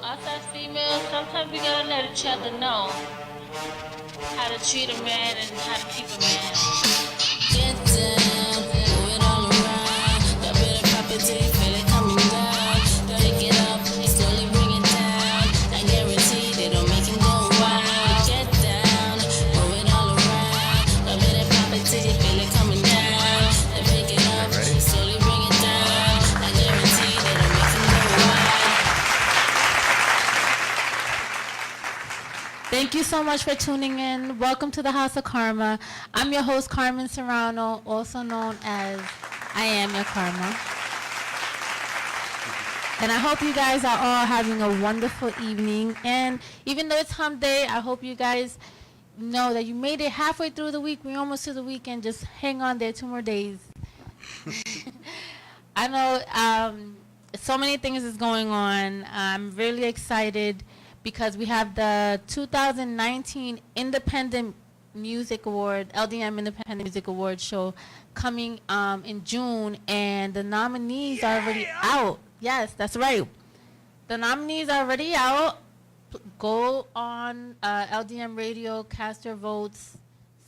us as females, sometimes we gotta let each other know how to treat a man and how to keep a man. Get down, move it all around. Drop it and pop it till you feel it coming down. Pick it up, slowly bring it down. I guarantee they don't make him go wild. Get down, move it all around. Drop it and pop it till you feel it coming down. Then pick it up, slowly bring it down. I guarantee they don't make him go wild. Thank you so much for tuning in. Welcome to the House of Karma. I'm your host, Carmen Serrano, also known as I Am Your Karma. And I hope you guys are all having a wonderful evening. And even though it's hump day, I hope you guys know that you made it halfway through the week. We're almost to the weekend. Just hang on there 2 more days. I know so many things is going on. I'm really excited because we have the 2019 Independent Music Award, LDM Independent Music Award show coming in June, and the nominees are already out. Yes, that's right. The nominees are already out. Go on LDM Radio, cast your votes.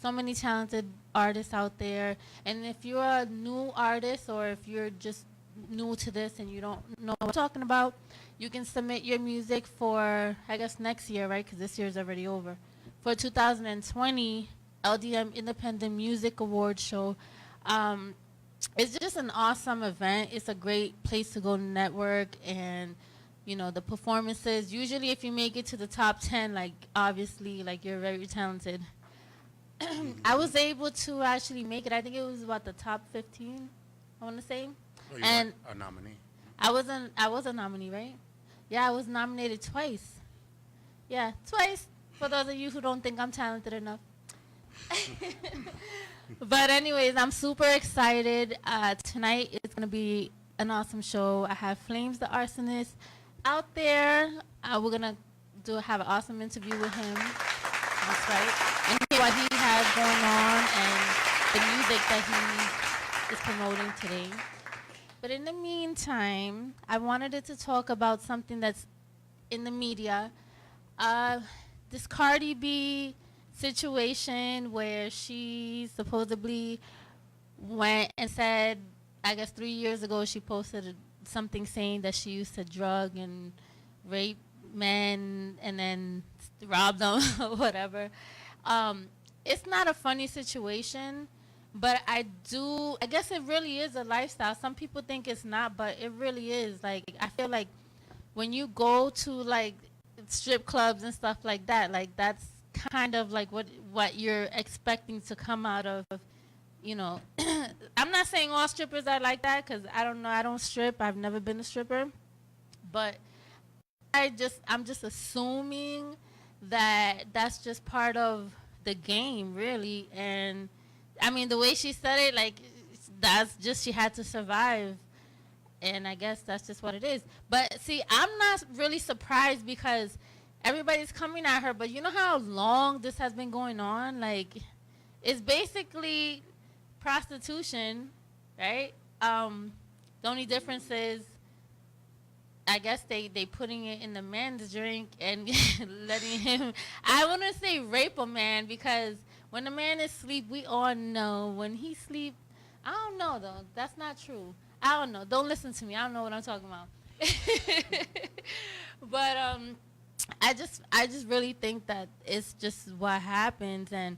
So many talented artists out there. And if you're a new artist or if you're just new to this and you don't know what I'm talking about, you can submit your music for, I guess, next year, right? Because this year is already over. For 2020 LDM Independent Music Award show. It's just an awesome event. It's a great place to go network, and you know, the performances. Usually if you make it to the top 10, like obviously like you're very talented. I was able to actually make it. I think it was about the top 15, I want to say. Oh, you And were a nominee. I was a nominee, right? Yeah, I was nominated twice. Yeah, twice. For those of you who don't think I'm talented enough. But anyways, I'm super excited. Tonight is going to be an awesome show. I have Flames the Arsonist out there. We're going to have an awesome interview with him. That's right. And hear what he has going on and the music that he is promoting today. But in the meantime, I wanted to talk about something that's in the media. This Cardi B situation where she supposedly went and said, I guess 3 years ago, she posted something saying that she used to drug and rape men and then rob them or whatever. It's not a funny situation. But I guess it really is a lifestyle. Some people think it's not, but it really is. Like, I feel like when you go to, like, strip clubs and stuff like that, like, that's kind of like what you're expecting to come out of, you know. I'm not saying all strippers are like that, because I don't know. I don't strip. I've never been a stripper. But I'm just assuming that that's just part of the game, really. And I mean, the way she said it, like, that's just, she had to survive. And I guess that's just what it is. But see, I'm not really surprised because everybody's coming at her. But you know how long this has been going on? Like, it's basically prostitution, right? The only difference is, I guess they putting it in the man's drink and letting him, I want to say rape a man, because when a man is asleep, we all know. When he sleep, I don't know, though. That's not true. I don't know. Don't listen to me. I don't know what I'm talking about. But I just really think that it's just what happens. And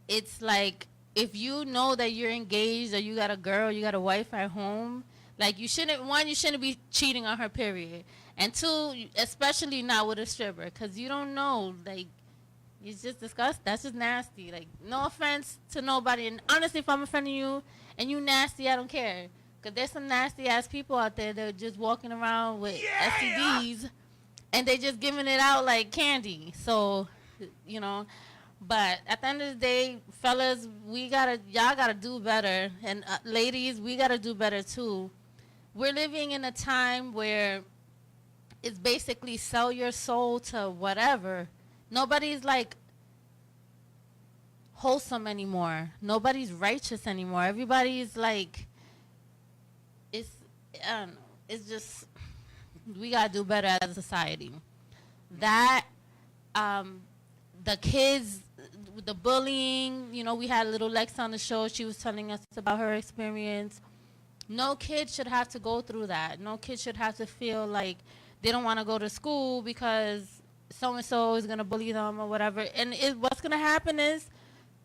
it's like, if you know that you're engaged or you got a girl, you got a wife at home, like, you shouldn't be cheating on her, period. And two, especially not with a stripper, because you don't know, like, it's just disgusting. That's just nasty. Like, no offense to nobody. And honestly, if I'm offending you and you nasty, I don't care. Because there's some nasty-ass people out there that are just walking around with STDs and they just giving it out like candy. So, you know. But at the end of the day, fellas, y'all gotta do better. And ladies, we gotta do better too. We're living in a time where it's basically sell your soul to whatever. Nobody's like wholesome anymore. Nobody's righteous anymore. Everybody's like, I don't know. It's just, we gotta do better as a society. that, the kids, the bullying, you know, we had little Lex on the show. She was telling us about her experience. No kid should have to go through that. No kid should have to feel like they don't want to go to school because so-and-so is going to bully them or whatever. And what's going to happen is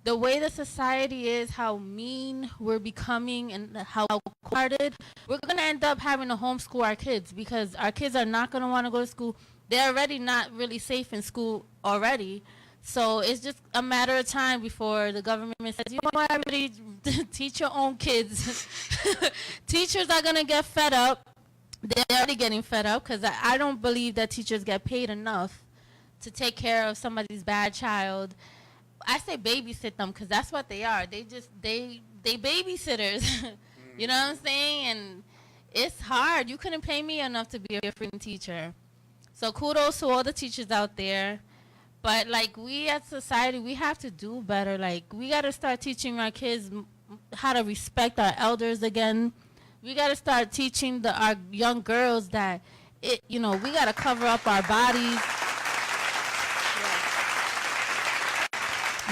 the way the society is, how mean we're becoming and how cold-hearted, we're going to end up having to homeschool our kids because our kids are not going to want to go to school. They're already not really safe in school already. So it's just a matter of time before the government says, you know what, everybody teach your own kids. Teachers are going to get fed up. They're already getting fed up because I don't believe that teachers get paid enough to take care of somebody's bad child. I say babysit them because that's what they are. They babysitters. You know what I'm saying? And it's hard. You couldn't pay me enough to be a freaking teacher. So kudos to all the teachers out there. But, like, we as society, we have to do better. Like, we got to start teaching our kids how to respect our elders again. We got to start teaching our young girls that, we got to cover up our bodies.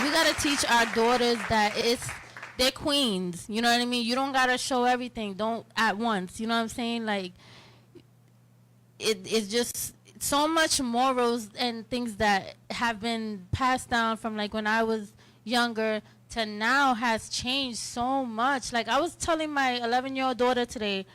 We got to teach our daughters that they're queens. You know what I mean? You don't got to show everything. Don't at once. You know what I'm saying? Like, it's just so much morals and things that have been passed down from like when I was younger to now has changed so much. Like I was telling my 11-year-old daughter today,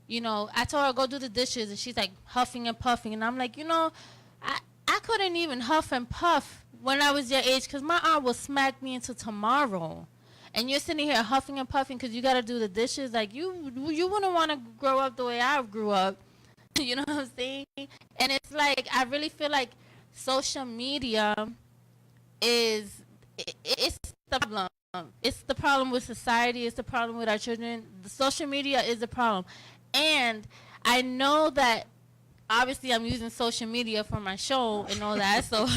I told her go do the dishes and she's like huffing and puffing. And I'm like, I couldn't even huff and puff when I was your age because my aunt will smack me until tomorrow. And you're sitting here huffing and puffing because you got to do the dishes. Like you wouldn't want to grow up the way I grew up. You know what I'm saying? And it's like, I really feel like social media it's the problem. It's the problem with society. It's the problem with our children. The social media is the problem. And I know that obviously I'm using social media for my show and all that. So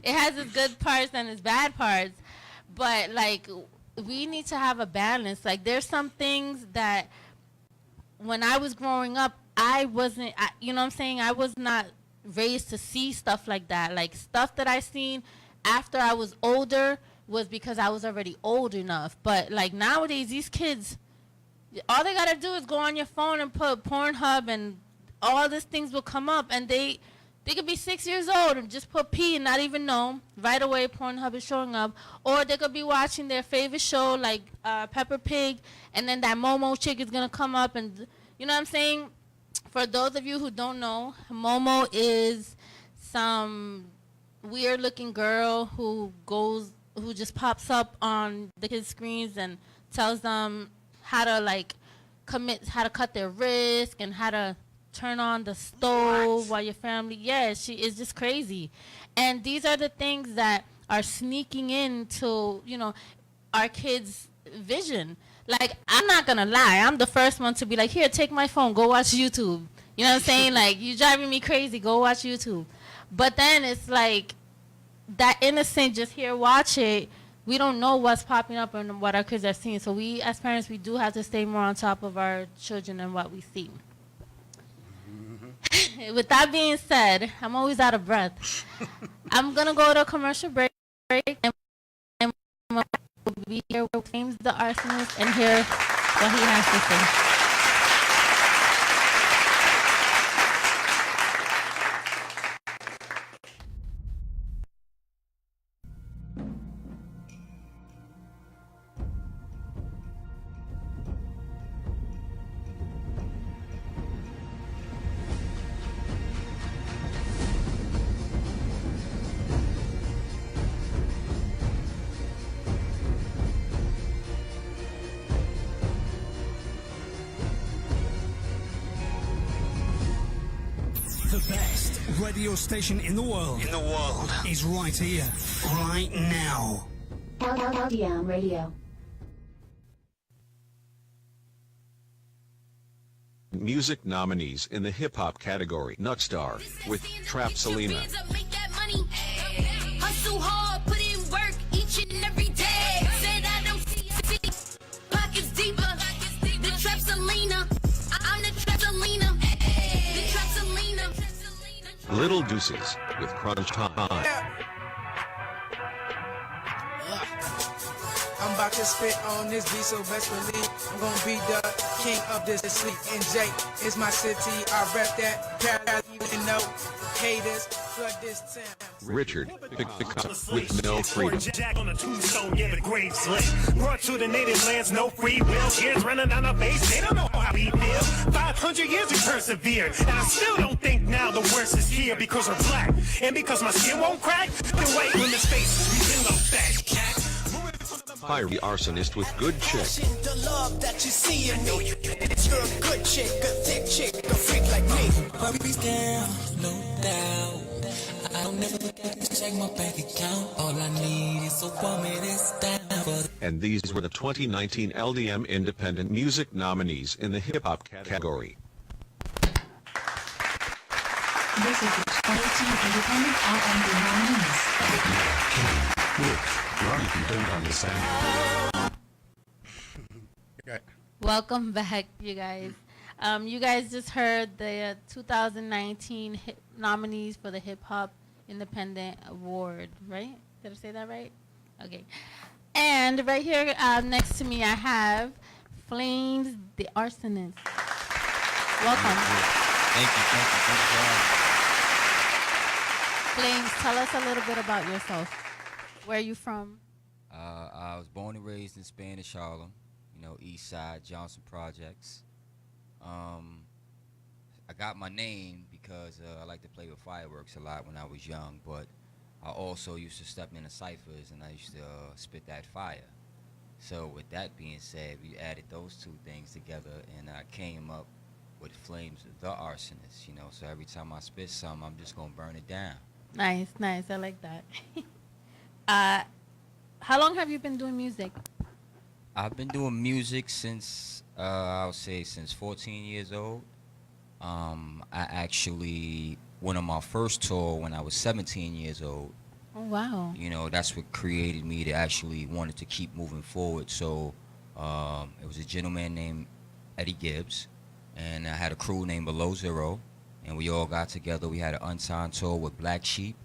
it has its good parts and its bad parts. But like, we need to have a balance. Like there's some things that when I was growing up, I was not raised to see stuff like that. Like stuff that I seen after I was older was because I was already old enough. But like nowadays, these kids, all they gotta do is go on your phone and put Pornhub and all these things will come up, and they could be 6 years old and just put P and not even know. Right away, Pornhub is showing up. Or they could be watching their favorite show like Peppa Pig, and then that Momo chick is gonna come up, and you know what I'm saying? For those of you who don't know, Momo is some weird-looking girl who just pops up on the kids' screens and tells them how to how to cut their wrist and how to turn on the stove while your family. Yeah, she is just crazy, and these are the things that are sneaking into our kids' vision. Like, I'm not going to lie. I'm the first one to be like, here, take my phone. Go watch YouTube. You know what I'm saying? Like, you driving me crazy. Go watch YouTube. But then it's like that innocent, just here, watch it. We don't know what's popping up and what our kids are seeing. So we, as parents, we do have to stay more on top of our children and what we see. Mm-hmm. With that being said, I'm always out of breath. I'm going to go to a commercial break and we'll be here with James the Arsonist and hear what he has to say. The best radio station in the world is right here, right now. LDM Radio. Music nominees in the hip-hop category. Nutstar with Trap Selena. Hustle hard, put in work each and every day. Said I don't see pockets deeper. The Trap Selena. I'm the Trap Selena. The Trap Selena. Little Deuces with Crunch Time. I'm about to spit on this beat, so best believe I'm gonna be the king of this sleep. And J is my city, I rep that parallel, even though haters flood this town. Richard pick up with no freedom. Jack on a tombstone, yeah, the grave slit. Brought to the native lands, no free will. Kids running down our base, they don't know how we feel. 500 years we persevered, and I still don't think now the worst is here because we're black. And because my skin won't crack, the white women's faces, we been low back. Fiery arsonist with good chick. The love that you see in me. You're a good chick, a thick chick, a freak like me. Barbie's girl, no doubt. I'll never forget to check my bank account. All I need is a woman that's down. And these were the 2019 LDM Independent Music nominees in the hip hop category. This is the 2018 Independent R&B nominees. You don't understand. Welcome back, you guys. You guys just heard the 2019 nominees for the Hip Hop Independent Award, right? Did I say that right? Okay. And right here next to me, I have Flames the Arsonist. Welcome. Thank you. Flames, tell us a little bit about yourself. Where are you from? I was born and raised in Spanish Harlem, East Side, Johnson Projects. I got my name because I like to play with fireworks a lot when I was young, but I also used to step in the ciphers and I used to spit that fire. So with that being said, we added those two things together and I came up with Flames the Arsonist, so every time I spit something, I'm just going to burn it down. Nice. I like that. How long have you been doing music? I've been doing music since, I would say since 14 years old. I actually went on my first tour when I was 17 years old. Oh, wow. That's what created me to actually wanted to keep moving forward. So it was a gentleman named Eddie Gibbs, and I had a crew named Below Zero, and we all got together. We had an unsigned tour with Black Sheep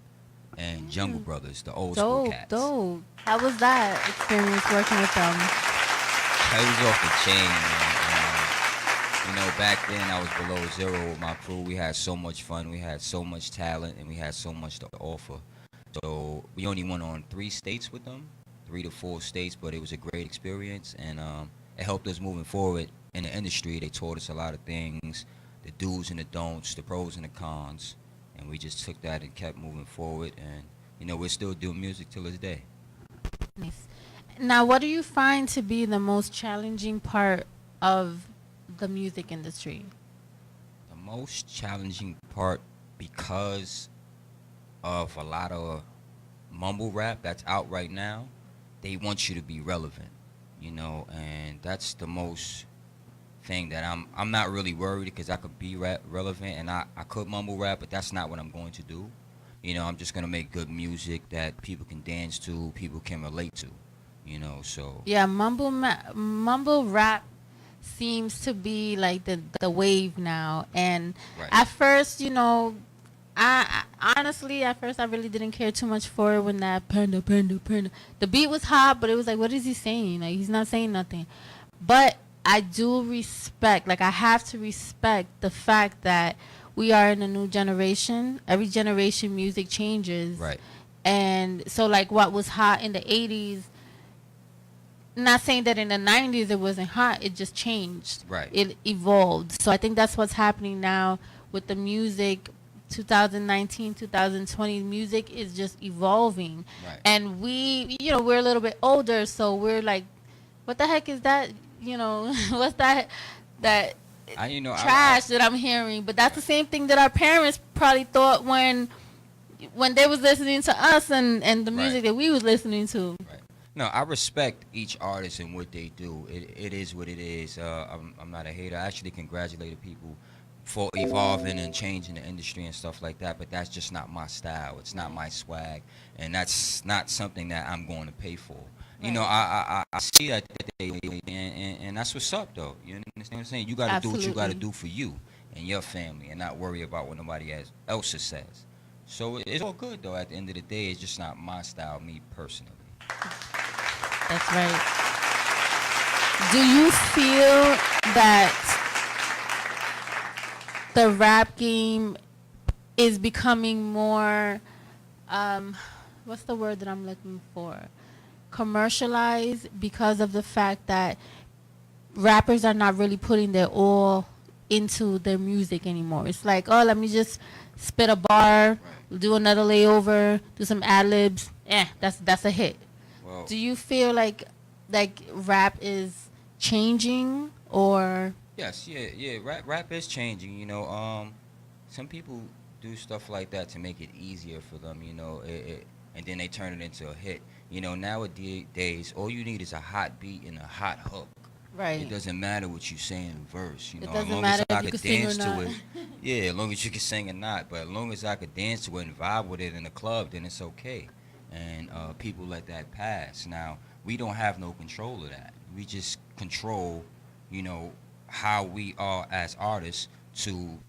and Jungle Brothers, the old school cats. Dope. How was that experience working with them? It was off the chain, man. Back then I was Below Zero with my crew. We had so much fun. We had so much talent, and we had so much to offer. So we only went on 3 states with them, 3 to 4 states, but it was a great experience, and it helped us moving forward in the industry. They taught us a lot of things, the do's and the don'ts, the pros and the cons, and we just took that and kept moving forward, and we're still doing music till this day. Nice. Now, what do you find to be the most challenging part of the music industry? The most challenging part, because of a lot of mumble rap that's out right now, they want you to be relevant, and that's the most thing that I'm not really worried, because I could be relevant and I could mumble rap, but that's not what I'm going to do. I'm just going to make good music that people can dance to, people can relate to, so. Yeah, mumble rap seems to be like the wave now. And right. At first, I honestly, at first I really didn't care too much for it when that panda. The beat was hot, but it was like, what is he saying? Like, he's not saying nothing. But I do respect, I have to respect the fact that we are in a new generation. Every generation, music changes. Right. And so, what was hot in the 80s, not saying that in the 90s it wasn't hot, it just changed. Right. It evolved. So I think that's what's happening now with the music. 2019, 2020, music is just evolving. Right. And we, we're a little bit older, so we're like, what the heck is that? What's that trash that I'm hearing? But that's the same thing that our parents probably thought when they was listening to us and the music that we was listening to. Right. No, I respect each artist and what they do. It is what it is. I'm not a hater. I actually congratulated people for evolving and changing the industry and stuff like that, but that's just not my style. It's not my swag, and that's not something that I'm going to pay for. Right. I see that and that's what's up, though. You understand what I'm saying? You got to do what you got to do for you. and your family, and not worry about what nobody else says. So it's all good though. At the end of the day, it's just not my style, me personally. That's right. Do you feel that the rap game is becoming more, what's the word that I'm looking for? Commercialized, because of the fact that rappers are not really putting their all into their music anymore. It's like, oh, let me just spit a bar, do another layover, do some ad libs. That's a hit. Well, Do you feel like rap is changing, or yes, yeah. Rap is changing. Some people do stuff like that to make it easier for them. And then they turn it into a hit. Nowadays, all you need is a hot beat and a hot hook. right? It doesn't matter what you say in verse. It As doesn't long matter as I if you could can sing or dance to not. it. Yeah, as long as you can sing or not. But as long as I could dance to it and vibe with it in the club, then it's okay. And people let that pass. Now, we don't have no control of that. We just control, how we are as artists to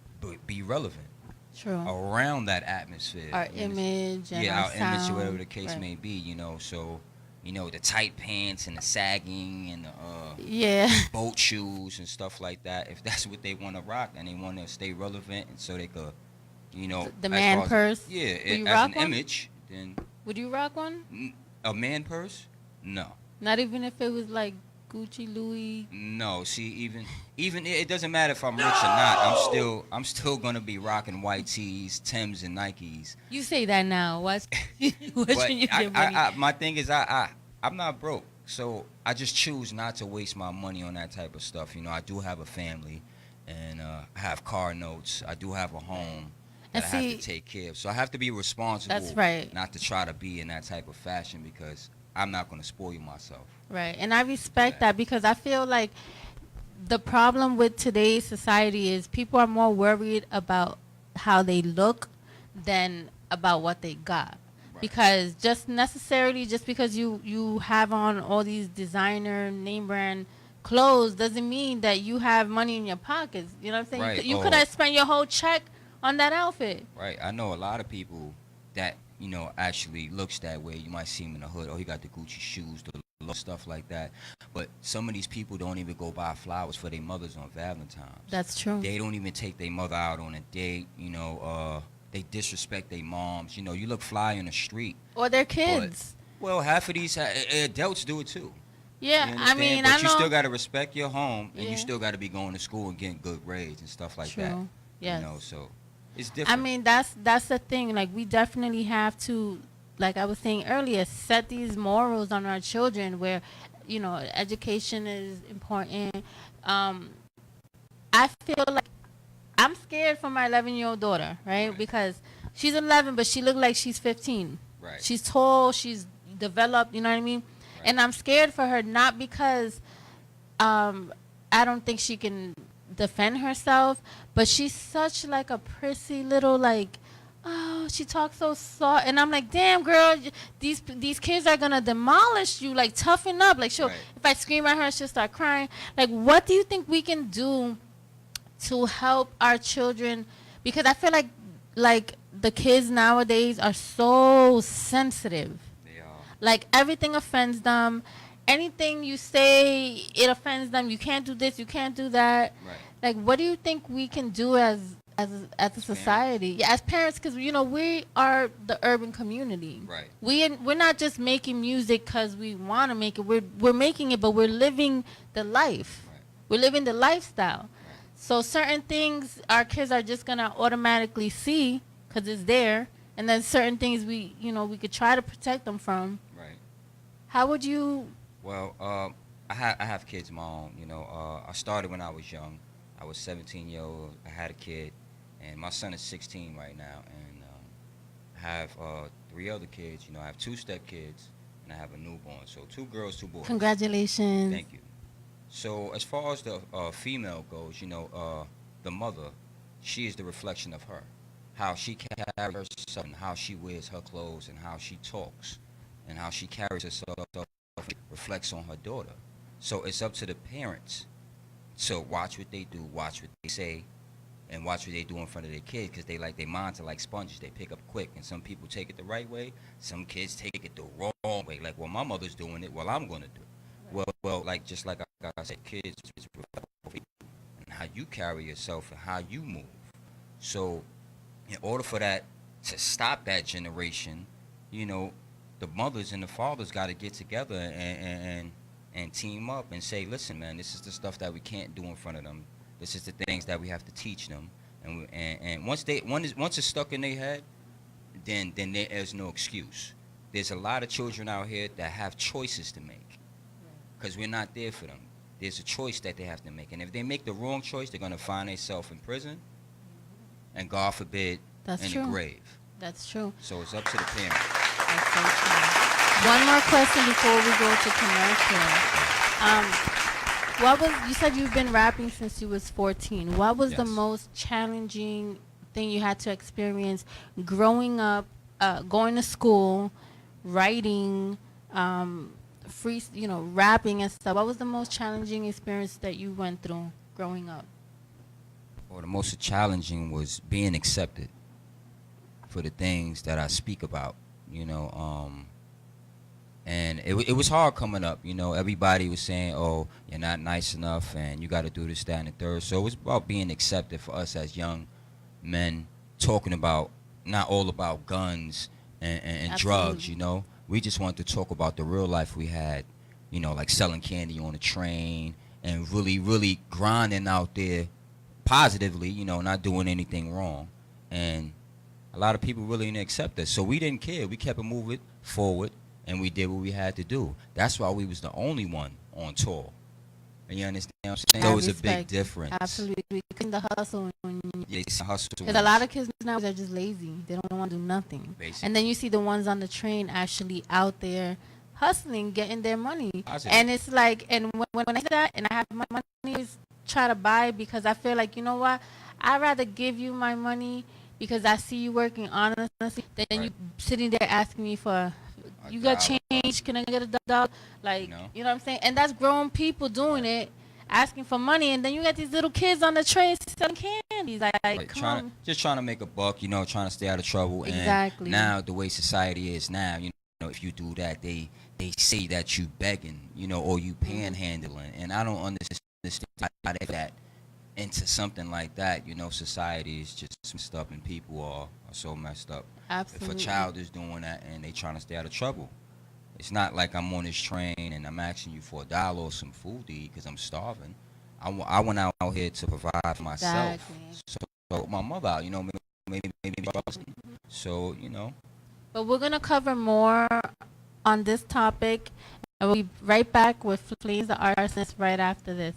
be relevant True. around that atmosphere. Our You understand? image and Yeah, our our image, sound. or whatever the case Right. may be, so, the tight pants and the sagging and the Yeah. boat shoes and stuff like that. If that's what they want to rock and they want to stay relevant, and so they could, The as man far as- purse. Yeah, Will you as rock an one? image, then Would you rock one? a man purse? No, Not even if it was like Gucci, Louis. no. See, even it doesn't matter if I'm rich or not. I'm still gonna be rocking white tees, Timbs, and Nikes. You say that now. What's But when you get money? my thing is, I'm not broke, so I just choose not to waste my money on that type of stuff. I do have a family, and I have car notes. I do have a home that And I have see- to take care of. So I have to be responsible. That's right. Not to try to be in that type of fashion, because I'm not going to spoil myself. Right. And I respect Yeah. that, because I feel like the problem with today's society is people are more worried about how they look than about what they got. Right. Because just because you have on all these designer name brand clothes doesn't mean that you have money in your pockets. You know what I'm saying? Right. You Oh. could have spent your whole check on that outfit. Right. I know a lot of people that actually looks that way. You might see him in the hood. Oh, he got the Gucci shoes, the stuff like that. But some of these people don't even go buy flowers for their mothers on Valentine's. That's true. They don't even take their mother out on a date. They disrespect their moms. You look fly in the street. Or their kids. Well, half of these adults do it too. Yeah, You I understand? mean, but I you know. still got to respect your home, and Yeah. you still got to be going to school and getting good grades and stuff like that. True. Yes. So it's different. I mean, that's the thing. Like, we definitely have to, like I was saying earlier, set these morals on our children where, education is important. I feel like I'm scared for my 11-year-old daughter, right? Right. Because she's 11, but she looked like she's 15. Right. She's tall, she's developed, you know what I mean? Right. And I'm scared for her, not because I don't think she can defend herself, but she's such like a prissy little, like, oh, she talks so soft, and I'm like, damn, girl, these kids are gonna demolish you. Like, toughen up. Like, Right. if I scream at her, she'll start crying. Like, what do you think we can do to help our children? Because I feel like the kids nowadays are so sensitive. They are. Like, everything offends them. Anything you say, it offends them. You can't do this. You can't do that. Right. Like, what do you think we can do as a society? Yeah, as parents, because we are the urban community. Right. We're not just making music because we want to make it. We're making it, but we're living the life. Right. We're living the lifestyle. So certain things our kids are just gonna automatically see because it's there, and then certain things we could try to protect them from. Right. How would you? Well, I have kids of my own. I started when I was young. I was 17 years old. I had a kid, and my son is 16 right now. And I have 3 other kids. I have 2 stepkids, and I have a newborn. So 2 girls, 2 boys. Congratulations. Thank you. So as far as the female goes, the mother, she is the reflection of her. How she carries herself, and how she wears her clothes, and how she talks, and how she carries herself reflects on her daughter. So it's up to the parents to watch what they do, watch what they say, and watch what they do in front of their kids because they like their minds are like sponges. They pick up quick, and some people take it the right way. Some kids take it the wrong way. Like, well, my mother's doing it, well, I'm gonna do it. Well, like just like I said, kids is and how you carry yourself and how you move. So, in order for that to stop that generation, you know, the mothers and the fathers got to get together and team up and say, listen, man, this is the stuff that we can't do in front of them. This is the things that we have to teach them. And once it's stuck in their head, then there is no excuse. There's a lot of children out here that have choices to make because we're not there for them. There's a choice that they have to make. And if they make the wrong choice, they're going to find themselves in prison and, God forbid, That's in true. the grave. That's true. So it's up to the parent. That's so true. One more question before we go to commercial. You said you've been rapping since you was 14. What was the Yes. most challenging thing you had to experience growing up, going to school, writing, rapping and stuff? What was the most challenging experience that you went through growing up? Well, the most challenging was being accepted for the things that I speak about, you know. And it was hard coming up, you know. Everybody was saying, oh, you're not nice enough and you got to do this, that, and the third. So it was about being accepted for us as young men, talking about not all about guns and drugs, you know. We just wanted to talk about the real life we had, you know, like selling candy on a train and really, really grinding out there positively, you know, not doing anything wrong. And a lot of people really didn't accept us. So we didn't care. We kept moving forward, and we did what we had to do. That's why we was the only one on tour. And you understand what I'm saying? There was a big difference. Absolutely. The hustle. Yeah, it's a hustle. Because a lot of kids now are just lazy. They don't want to do nothing. Basically. And then you see the ones on the train actually out there hustling, getting their money. Positive. And it's like, and when I say that, and I have my money, is try to buy because I feel like, you know what? I'd rather give you my money because I see you working honestly than you sitting there asking me for, you got change, can I get a dollar? Like, you know what I'm saying? And that's grown people doing it, asking for money, and then you got these little kids on the train selling candies. Like come on. Just trying to make a buck, you know, trying to stay out of trouble. Exactly. And now the way society is now, you know, if you do that, they say that you begging, you know, or you panhandling. And I don't understand how they that into something like that. You know, society is just messed up and people are so messed up. Absolutely. If a child is doing that and they trying to stay out of trouble, it's not like I'm on this train and I'm asking you for $1 or some food to eat because I'm starving. I went out here to provide for myself. Exactly. So my mother out, you know, maybe. So, you know. But we're going to cover more on this topic, and we'll be right back with Flames the Arsonist right after this.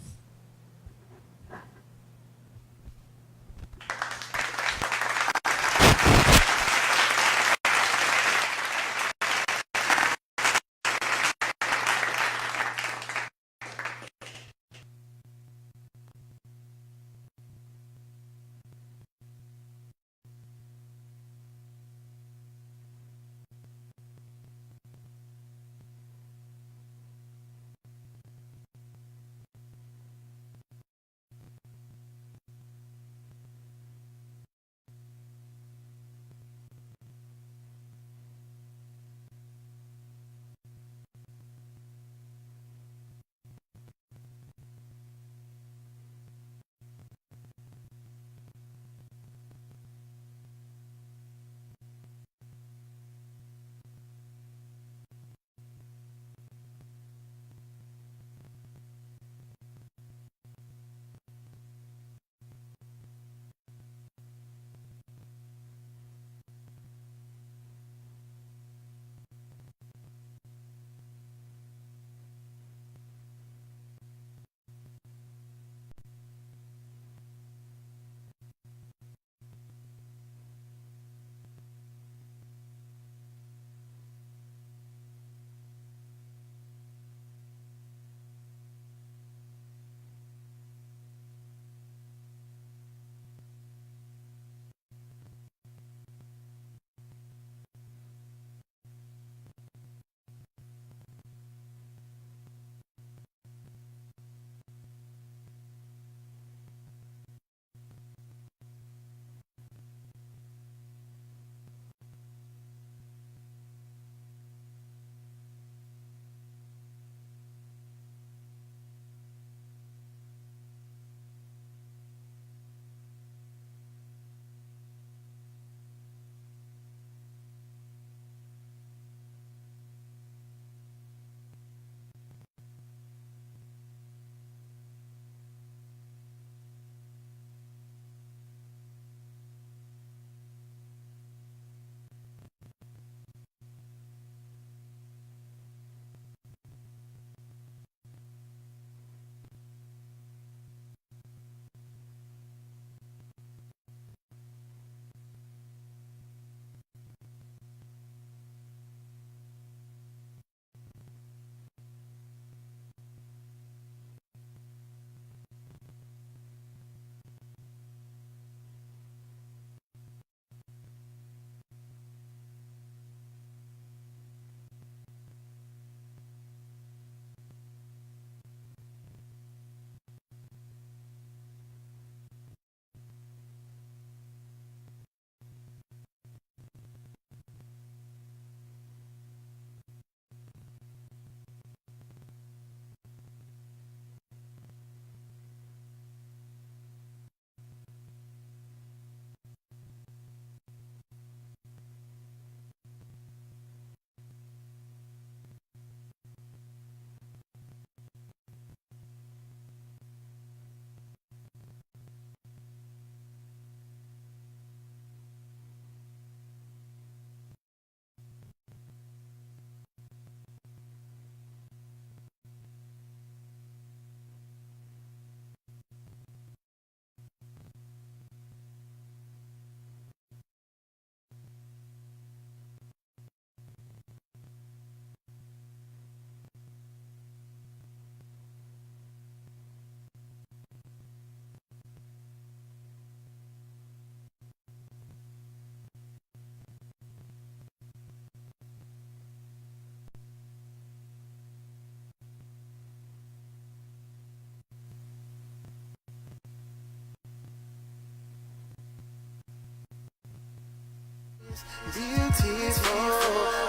Beautiful,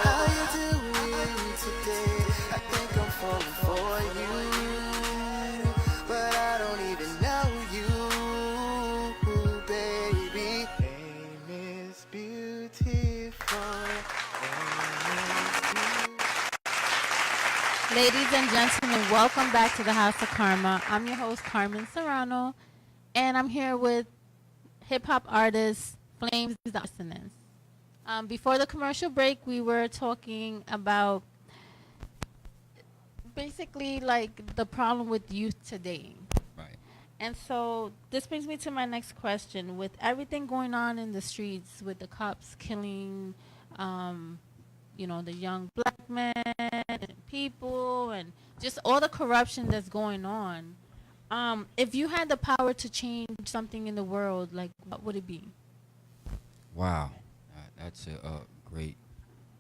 how you doing today? I think I'm falling for you, but I don't even know you, baby. Hey, Miss Beautiful. Ladies and gentlemen, welcome back to the House of Karma. I'm your host, Carmen Serrano, and I'm here with hip-hop artist Flames the Arsonist. Before the commercial break, we were talking about basically like the problem with youth today. Right. And so this brings me to my next question. With everything going on in the streets, with the cops killing, the young black men and people, and just all the corruption that's going on, if you had the power to change something in the world, like what would it be? Wow. That's a great.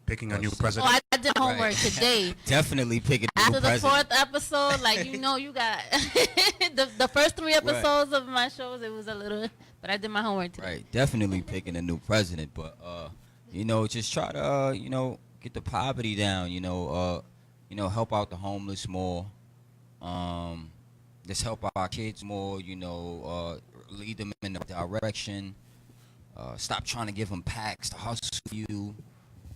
Picking a new president. Oh, I did homework today. Definitely picking a new After the president. 4th episode, like, you got the first 3 episodes of my shows, it was a little, but I did my homework today. Right. Definitely picking a new president, but just try to get the poverty down. Help out the homeless more. Just help our kids more. Lead them in the direction. Stop trying to give them packs to hustle you.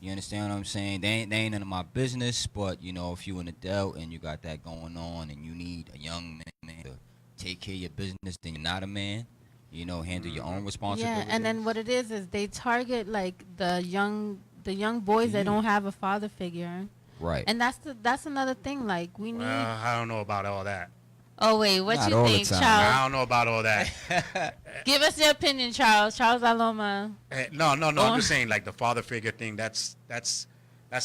You understand what I'm saying? They ain't none of my business, but if you an adult and you got that going on and you need a young man to take care of your business, then you're not a man. Handle your own responsibilities. Yeah, and then what it is they target like the young boys that don't have a father figure. Right. And that's another thing. Like we need. I don't know about all that. Oh wait, what Not you all the think, time. Charles? I don't know about all that. Give us your opinion, Charles. Charles Aloma. No. I'm just saying, like the father figure thing. That's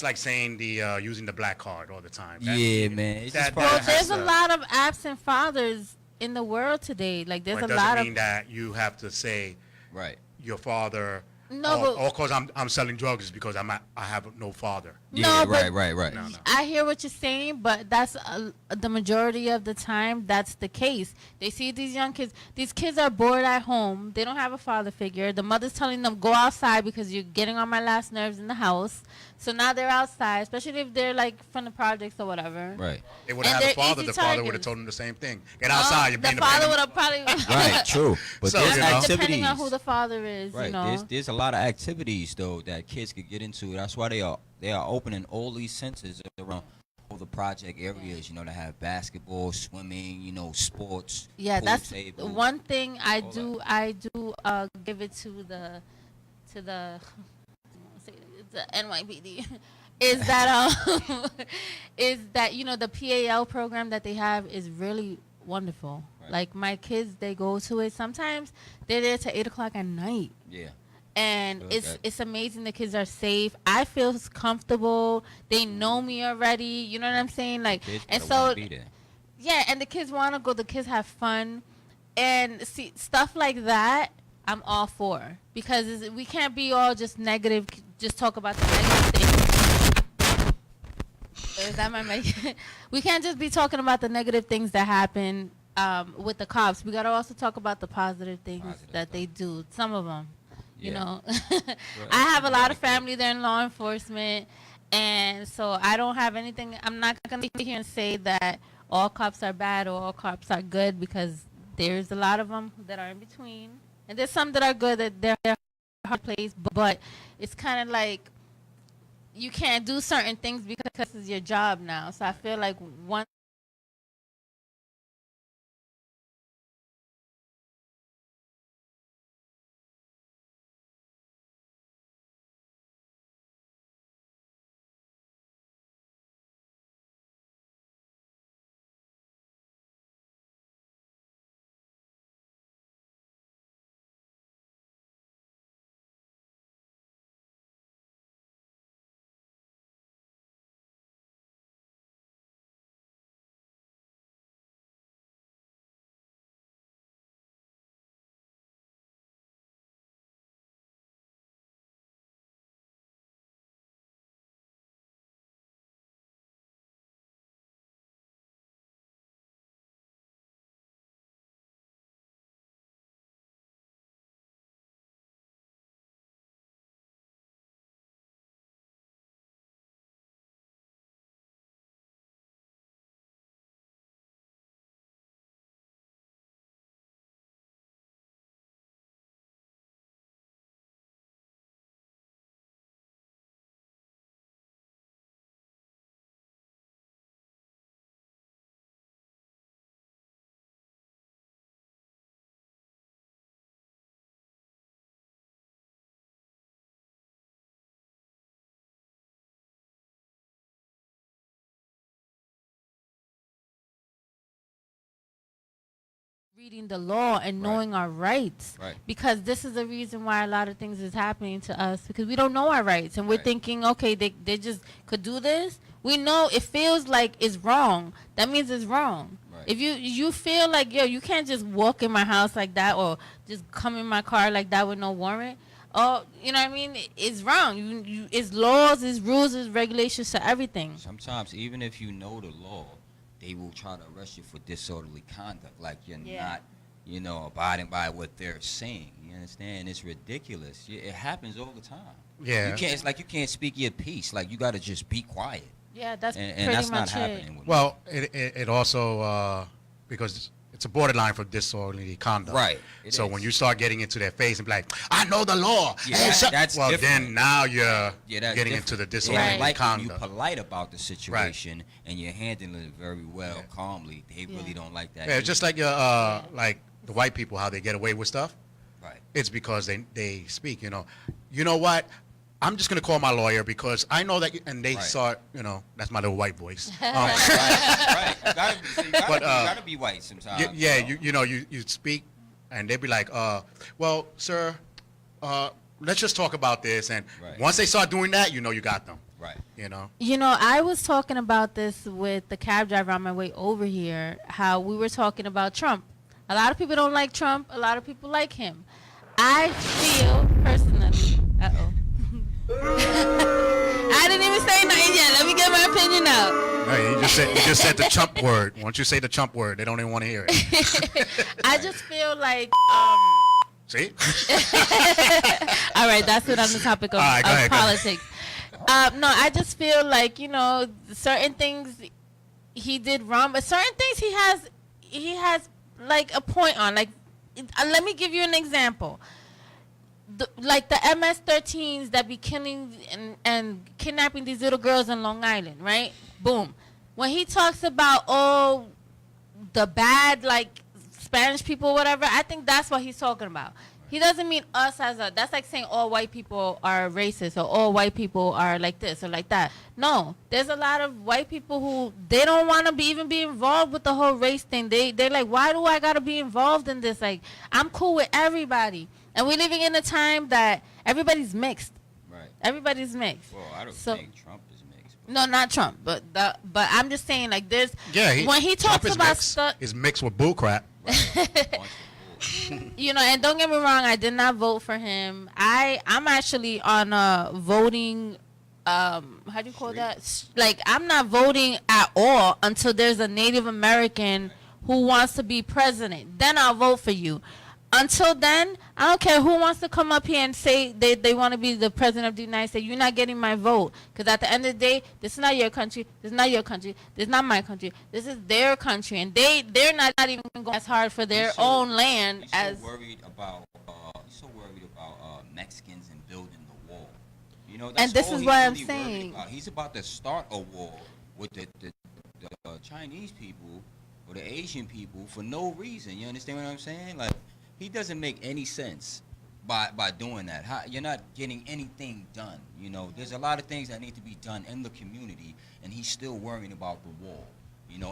like saying the using the black card all the time. Yeah, man. It's just part Well, of there's a lot of absent fathers in the world today. Like there's But a it lot doesn't of. mean that you have to say right. your father. No, or because I'm selling drugs is because I have no father. Yeah, No, but right. No. I hear what you're saying, but that's the majority of the time. That's the case. They see these young kids. These kids are bored at home. They don't have a father figure. The mother's telling them go outside because you're getting on my last nerves in the house. So now they're outside, especially if they're like from the projects or whatever. Right. They would And have had a they're father. easy The father would have targets. told them the same thing. Get outside. You're The being father a would have probably. Right. True. But So, there's you know. activities. Depending on who the father is, Right. you know. There's a lot of activities though that kids could get into. That's why they are opening all these centers around all the project areas. To have basketball, swimming, sports. Yeah, pool that's table. one thing I all do. Give it to the the NYPD. Is that the PAL program that they have is really wonderful. Right. Like my kids, they go to it. Sometimes they're there till 8:00 at night. Yeah. And Feel that. it's amazing. The kids are safe. I feel comfortable. They know me already. You know what I'm saying? Like, Kids and gotta wanna so be there. yeah, and the kids want to go. The kids have fun, and see stuff like that. I'm all for because we can't be all just negative. Just talk about the negative things. Is that my mic? We can't just be talking about the negative things that happen with the cops. We gotta also talk about the positive things that they do. Some of them. You Yeah. know, I have a lot of family there in law enforcement, and so I don't have anything. I'm not going to sit here and say that all cops are bad or all cops are good because there's a lot of them that are in between, and there's some that are good that they're hard place. But it's kind of like you can't do certain things because it's your job now. So I feel like one. reading the law and knowing our rights. Right. Because this is the reason why a lot of things is happening to us, because we don't know our rights and we're thinking, okay, they just could do this. We know it feels like it's wrong. That means it's wrong. Right. If you feel like, yo, you can't just walk in my house like that or just come in my car like that with no warrant. Oh, you know what I mean? It's wrong. It's laws, it's rules, it's regulations to everything. Sometimes, even if you know the law, they will try to arrest you for disorderly conduct, like you're not, abiding by what they're saying. You understand? It's ridiculous. It happens all the time. Yeah. You can't. It's like you can't speak your piece. Like you got to just be quiet. Yeah, that's and pretty that's much not it. happening. With Well, it also because it's a borderline for disorderly conduct. Right. So when you start getting into their face and be like, I know the law. Yeah, Hey, that's well, different. then now you're that's getting into the disorderly Like when you conduct. polite about the situation and you're handling it very well, calmly. They really don't like that. Yeah, it's just like like the white people, how they get away with stuff. Right. It's because they speak. You know what? I'm just gonna call my lawyer because I know that, and they start. That's my little white voice. Right. You But, gotta be white sometimes. You speak, and they be like, well, sir, let's just talk about this. And once they start doing that, you got them. Right. I was talking about this with the cab driver on my way over here, how we were talking about Trump. A lot of people don't like Trump. A lot of people like him. I feel personally, I didn't even say nothing yet. Let me get my opinion out. No, you just said the chump word. Once you say the chump word, they don't even want to hear it. I just feel like See? all right, that's it on the topic of, All right, go ahead, politics. No, I just feel like, certain things he did wrong, but certain things he has like a point on. Like, let me give you an example. Like the MS-13s that be killing and kidnapping these little girls in Long Island, right? Boom. When he talks about, the bad, like, Spanish people, whatever, I think that's what he's talking about. He doesn't mean us that's like saying all white people are racist or all white people are like this or like that. No, there's a lot of white people who, they don't want to even be involved with the whole race thing. They're like, why do I got to be involved in this? Like, I'm cool with everybody. And we're living in a time that everybody's mixed. Right. Everybody's mixed. Well, I don't think Trump is mixed. No, not Trump, but I'm just saying, like, there's when he Trump talks is about mixed. stuff, Is mixed with bull crap. and don't get me wrong, I did not vote for him. I'm actually on a voting, how do you call that? Like, I'm not voting at all until there's a Native American who wants to be president. Then I'll vote for you. Until then, I don't care who wants to come up here and say they want to be the president of the United States. You're not getting my vote. Because at the end of the day, this is not your country. This is not your country. This is not my country. This is their country. And they're not even going as hard for their own land as... He's so worried about Mexicans and building the wall. That's and this all is he's what I'm really saying. about. He's about to start a war with the Chinese people or the Asian people for no reason. You understand what I'm saying? Like, he doesn't make any sense by doing that. You're not getting anything done. There's a lot of things that need to be done in the community, and he's still worrying about the wall.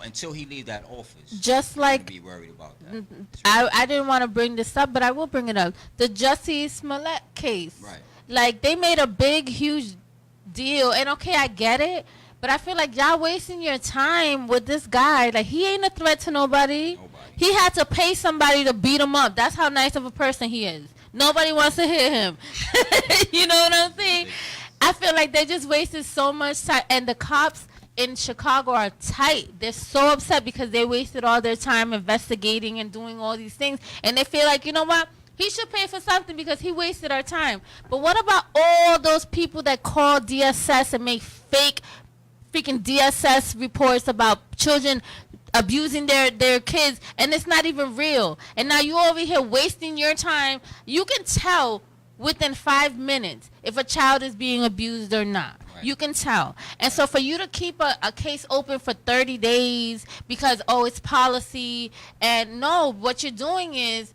Until he leaves that office. Just like, be worried about that. I didn't want to bring this up, but I will bring it up. The Jussie Smollett case. Right. Like, they made a big, huge deal, and okay, I get it, but I feel like y'all wasting your time with this guy. Like, he ain't a threat to nobody. He had to pay somebody to beat him up. That's how nice of a person he is. Nobody wants to hit him. You know what I'm saying? I feel like they just wasted so much time. And the cops in Chicago are tight. They're so upset because they wasted all their time investigating and doing all these things. And they feel like, you know what? He should pay for something because he wasted our time. But what about all those people that call DSS and make fake freaking DSS reports about children abusing their kids, and it's not even real? And now you over here wasting your time. You can tell within 5 minutes if a child is being abused or not. Right. You can tell. And so for you to keep a case open for 30 days because, it's policy, and no, what you're doing is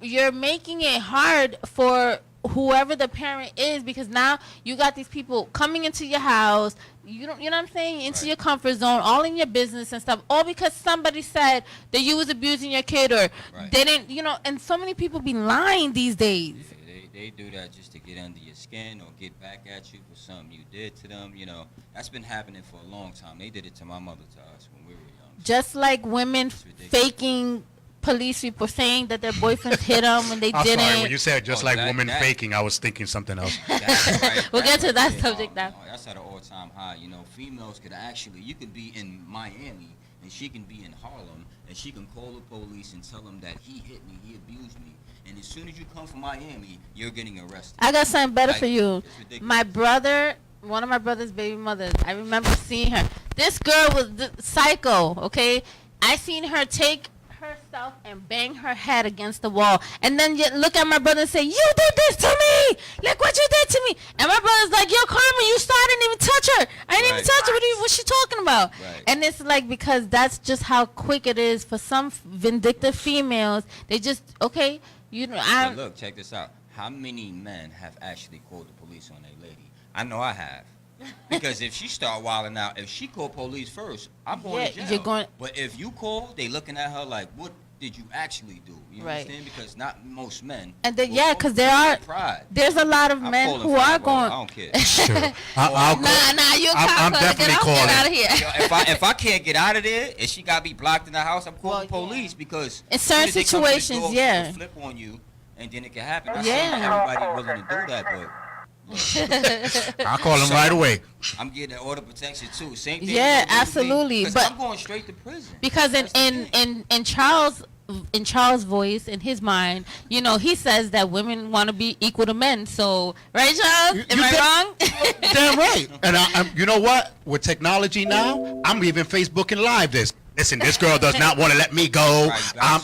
you're making it hard for whoever the parent is, because now you got these people coming into your house, you know what I'm saying, into your comfort zone, all in your business and stuff, all because somebody said that you was abusing your kid or they didn't, and so many people be lying these days. They do that just to get under your skin or get back at you for something you did to them. That's been happening for a long time. They did it to my mother, to us when we were young. Just like women faking police reports saying that their boyfriends hit them when they didn't. Sorry, when you said just like women faking, I was thinking something else. We'll get to that subject now. That's at an all-time high. Females could actually, you could be in Miami and she can be in Harlem and she can call the police and tell them that he hit me, he abused me. And as soon as you come from Miami, you're getting arrested. I got something better for you. My brother, one of my brother's baby mothers, I remember seeing her. This girl was psycho, okay? I seen her take herself and bang her head against the wall. And then look at my brother and say, you did this to me! Look what you did to me! And my brother's like, yo, Carmen, you saw I didn't even touch her. I didn't even touch her. What's she talking about? And it's like, because that's just how quick it is for some vindictive females. They just, okay, But look, check this out. How many men have actually called the police on a lady? I know I have. Because if she start wilding out, if she call police first, I'm going to jail. But if you call, they looking at her like, what did you actually do? You understand? Because not most men. And then, because there's a lot of men who are going. I don't care. Sure. I'm definitely calling. Get out of here. If I can't get out of there and she got to be blocked in the house, I'm calling police because in certain situations, flip on you, and then it can happen. I see everybody willing to do that, but. I'll call him right away. I'm getting an order of protection too. Same thing. Yeah, absolutely. But I'm going straight to prison. Because in Charles' voice, in his mind, he says that women want to be equal to men. So, right, Charles? Am I wrong? Damn right. And I'm, you know what? With technology now, I'm even Facebooking live this. Listen, this girl does not want to let me go.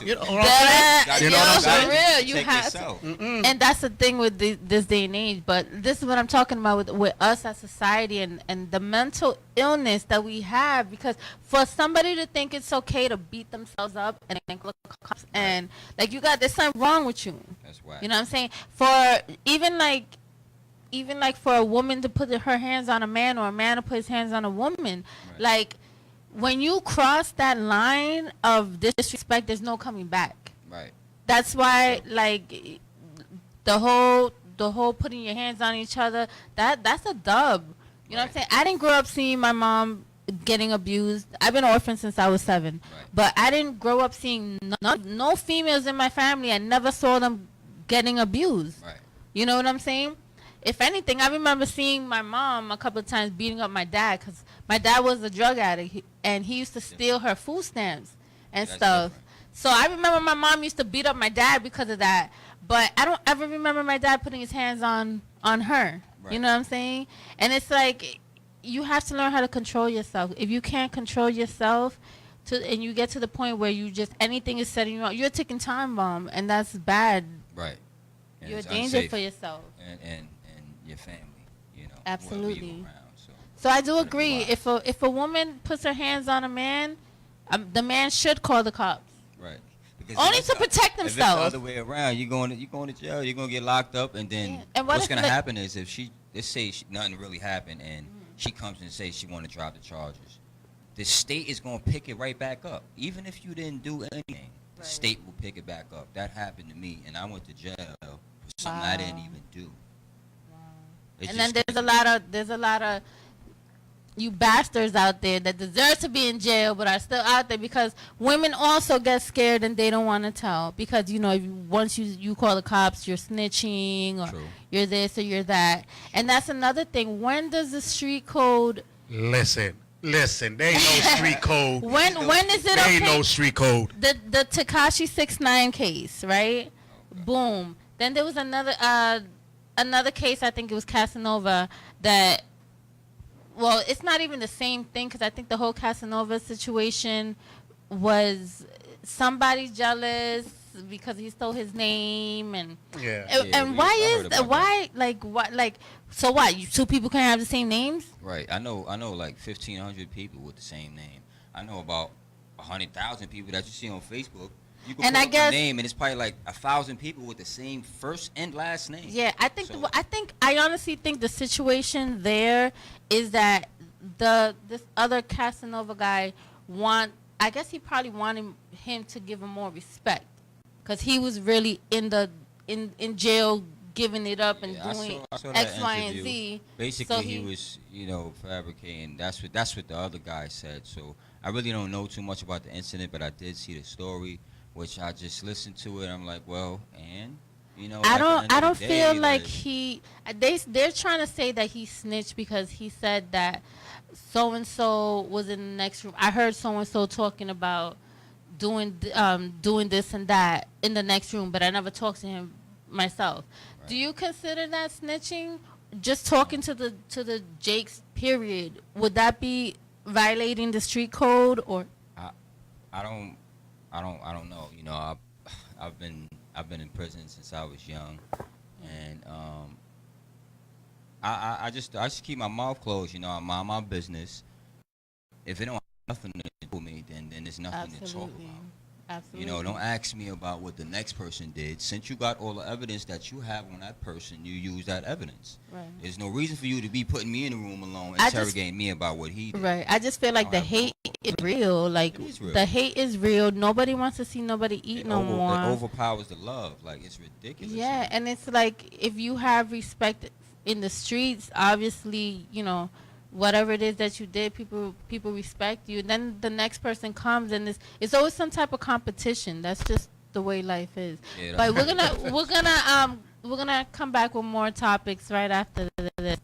You know what I'm saying? For real, you have to. And that's the thing with this day and age. But this is what I'm talking about with us as society and the mental illness that we have. Because for somebody to think it's okay to beat themselves up and look cops and like there's something wrong with you. That's why. You know what I'm saying? For even like for a woman to put her hands on a man or a man to put his hands on a woman, like. When you cross that line of disrespect, there's no coming back. Right. That's why, like, the whole putting your hands on each other, that's a dub. You know what I'm saying? I didn't grow up seeing my mom getting abused. I've been orphaned since I was 7. But I didn't grow up seeing no females in my family. I never saw them getting abused. Right. You know what I'm saying? If anything, I remember seeing my mom a couple of times beating up my dad because my dad was a drug addict and he used to steal her food stamps and stuff. Different. So I remember my mom used to beat up my dad because of that. But I don't ever remember my dad putting his hands on her. Right. You know what I'm saying? And it's like you have to learn how to control yourself. If you can't control yourself and you get to the point where you just anything is setting you up, you're a ticking time bomb, and that's bad. Right. And you're a danger for yourself. And your family, Absolutely. Around, so I do agree. If a woman puts her hands on a man, the man should call the cops. Right. Because only to protect themselves. If it's the other way around, you're going to jail. You're going to get locked up, and then what's going to happen is if let's say nothing really happened, and she comes and says she want to drop the charges, the state is going to pick it right back up. Even if you didn't do anything, the state will pick it back up. That happened to me, and I went to jail for something I didn't even do. And then there's a lot of you bastards out there that deserve to be in jail but are still out there because women also get scared and they don't want to tell because once you call the cops, you're snitching or you're this or you're that. And that's another thing. When does the street code? Listen. There ain't no street code. When is it? There ain't no street code. The Tekashi 6ix9ine case, right? Okay. Boom. Then there was another case, I think it was Casanova, that, well, it's not even the same thing because I think the whole Casanova situation was somebody jealous because he stole his name and so what? Two people can't have the same names? Right. I know like 1,500 people with the same name. I know about 100,000 people that you see on Facebook. You can And pull I up guess the name, and it's probably like 1,000 people with the same first and last name. Yeah, I think So- I honestly think the situation there is that this other Casanova guy I guess he probably wanted him to give him more respect because he was really in jail giving it up and Yeah, doing I saw that X, Y, and interview. Z. Basically, So he was, fabricating. That's what the other guy said. So I really don't know too much about the incident, but I did see the story, which I just listened to it. I'm like, well, and I don't feel like they're trying to say that he snitched because he said that so and so was in the next room. I heard so and so talking about doing this and that in the next room, but I never talked to him myself. Right. Do you consider that snitching? Just talking to the Jakes period, would that be violating the street code or? I don't know. I've been in prison since I was young, and I just keep my mouth closed. I mind my business. If it don't have nothing to do with me, then there's nothing to talk about. Absolutely. Don't ask me about what the next person did. Since you got all the evidence that you have on that person, you use that evidence. Right. There's no reason for you to be putting me in a room alone, interrogating me about what he did. Right. I just feel like the hate is real. Like, the hate is real. Nobody wants to see nobody eat no more. It overpowers the love. Like, it's ridiculous. Yeah, and it's like if you have respect in the streets, obviously, whatever it is that you did, people respect you. Then the next person comes, and it's always some type of competition. That's just the way life is. Yeah, but we're gonna come back with more topics right after this.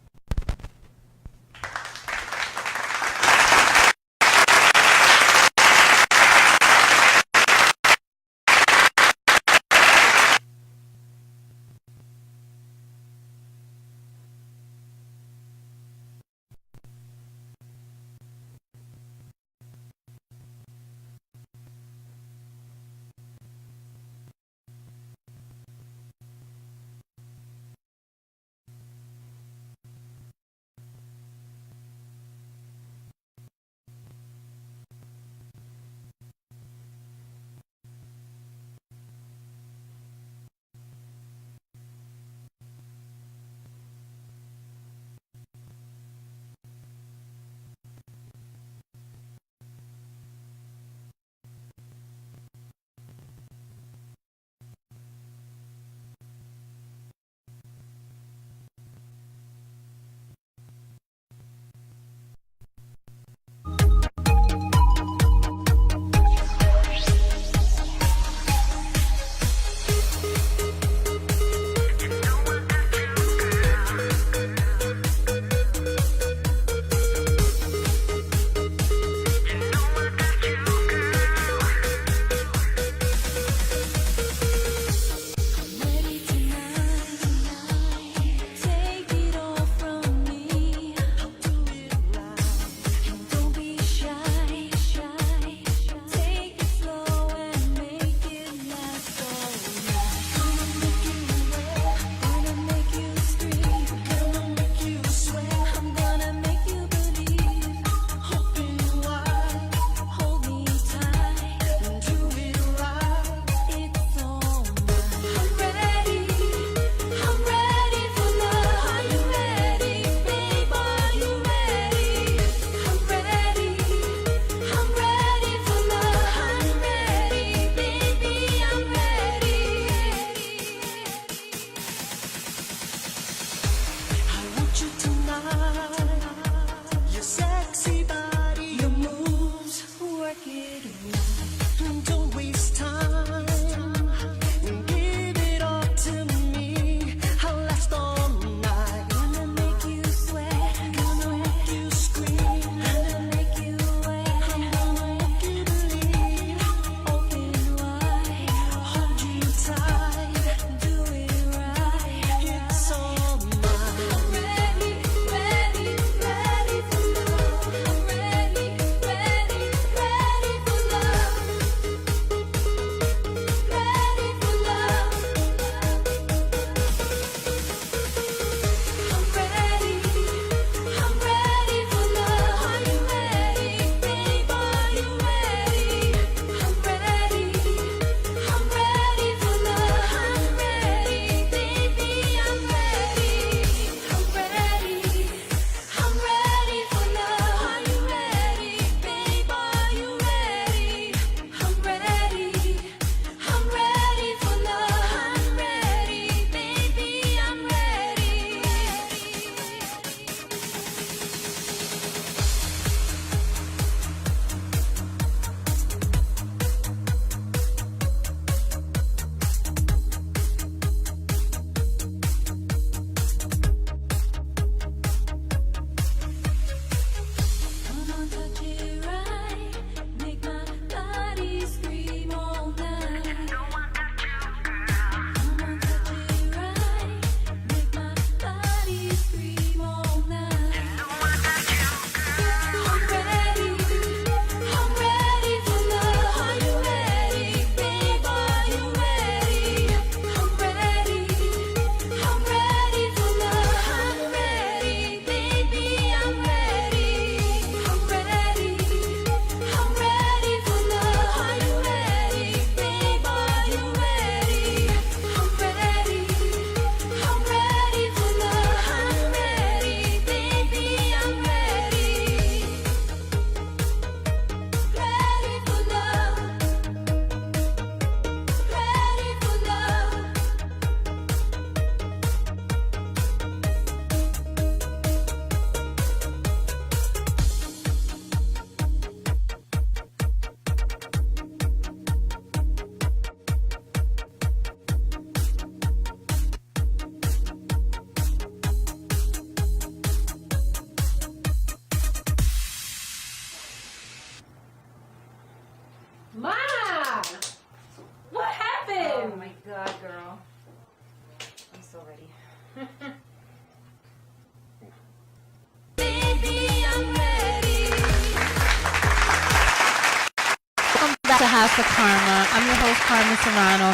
House of Karma. I'm your host, Carmen Serrano,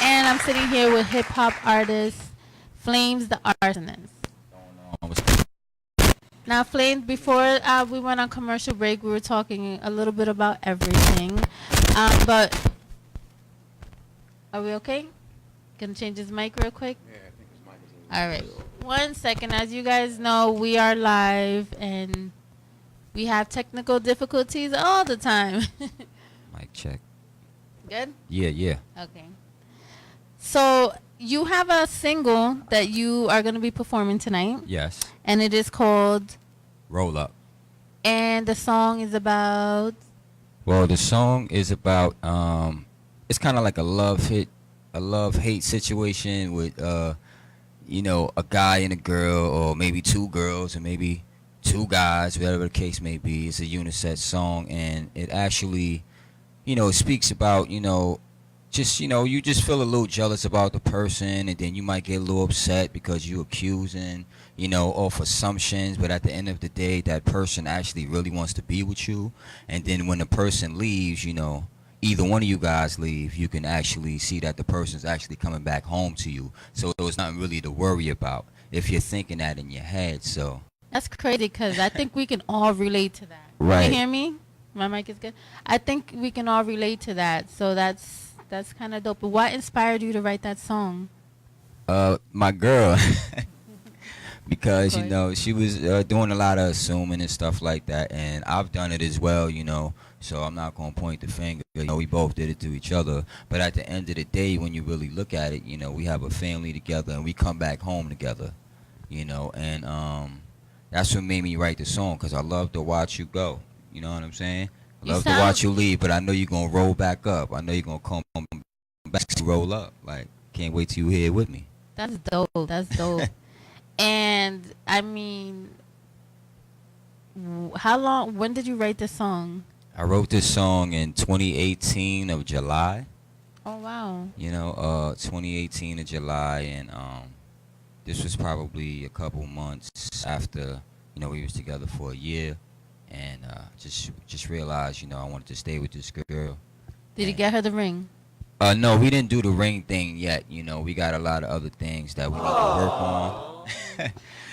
and I'm sitting here with hip hop artist Flames the Arsonist. Now, Flames, before we went on commercial break, we were talking a little bit about everything. But are we okay? Gonna change his mic real quick? Yeah, I think his mic is a little. All right. 1 second. As you guys know, we are live and we have technical difficulties all the time. Mic check. Good? Yeah. Okay. So you have a single that you are going to be performing tonight. Yes. And it is called Roll Up. And the song is about? Well, the song is about, it's kind of like a love-hate situation with, you know, a guy and a girl, or maybe two girls, or maybe two guys, whatever the case may be. It's a unisex song, and it actually, you know, it speaks about, you know, just, you know, you just feel a little jealous about the person, and then you might get a little upset because you accusing, you know, off assumptions, but at the end of the day, that person actually really wants to be with you. And then when the person leaves, you know, either one of you guys leave, you can actually see that the person's actually coming back home to you. So it's nothing really to worry about if you're thinking that in your head. So that's crazy, because I think we can all relate to that. Right. Can you hear me? My mic is good. I think we can all relate to that. So that's kind of dope. But what inspired you to write that song? My girl. Because, you know, she was doing a lot of assuming and stuff like that, and I've done it as well, you know, so I'm not going to point the finger. You know, we both did it to each other, but at the end of the day, when you really look at it, you know, we have a family together, and we come back home together, you know, and that's what made me write the song, because I love to watch you go, you know what I'm saying? I love to watch you leave, but I know you're going to roll back up. I know you're going to come back to roll up. Like, can't wait till you're here with me. That's dope. That's dope. And, I mean, when did you write this song? I wrote this song in 2018 of July. Oh, wow. You know, 2018 of July, and this was probably a couple months after, you know, we was together for a year. And just realized, you know, I wanted to stay with this girl. Did you get her the ring? No, we didn't do the ring thing yet. You know, we got a lot of other things that we need to work on.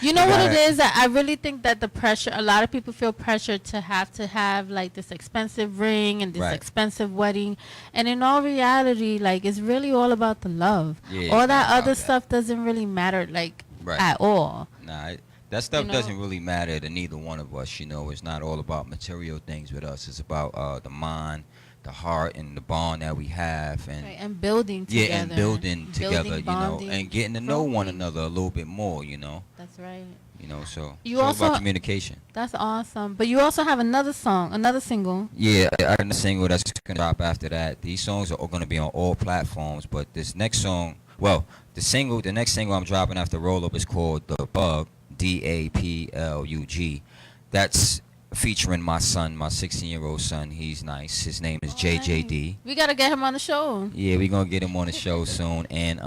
You know what it is? I really think that the pressure, a lot of people feel pressure to have like this expensive ring and this expensive wedding. And in all reality, like, it's really all about the love. Yeah, all that other stuff doesn't really matter, like, at all. Nah, that stuff doesn't really matter to neither one of us. You know, it's not all about material things with us. It's about the mind, the heart, and the bond that we have, and building together. Yeah, and building together, you know, bonding, and getting to know one another a little bit more, you know. That's right. You know, so you it's all also about communication. That's awesome. But you also have another song, another single. Yeah, I have a single that's gonna drop after that. These songs are gonna be on all platforms, but this next song, well, the next single I'm dropping after Roll Up is called The Bug, DAPLUG. That's featuring my son, my 16-year-old son. He's nice. His name is JJD. We gotta get him on the show. Yeah, we're gonna get him on the show soon. And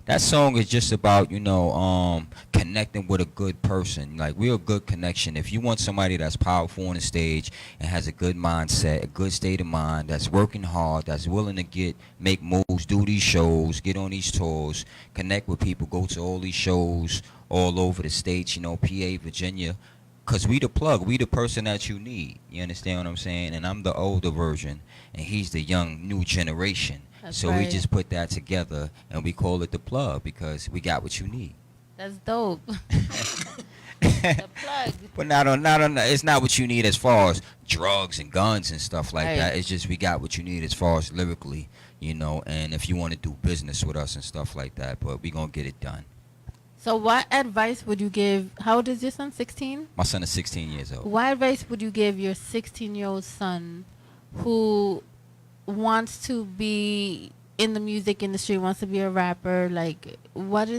that song is just about, you know, connecting with a good person. Like, we're a good connection. If you want somebody that's powerful on the stage and has a good mindset, a good state of mind, that's working hard, that's willing to make moves, do these shows, get on these tours, connect with people, go to all these shows all over the states, you know, PA, Virginia. Because we the plug, we the person that you need. You understand what I'm saying? And I'm the older version, and he's the young, new generation. That's so right. we just put that together, and we call it the plug, because we got what you need. That's dope. The plug. But not on, it's not what you need as far as drugs and guns and stuff like that. It's just we got what you need as far as lyrically, you know, and if you want to do business with us and stuff like that, but we going to get it done. So what advice would you give? How old is your son? 16? My son is 16 years old. What advice would you give your 16-year-old son who wants to be in the music industry, wants to be a rapper? Like, what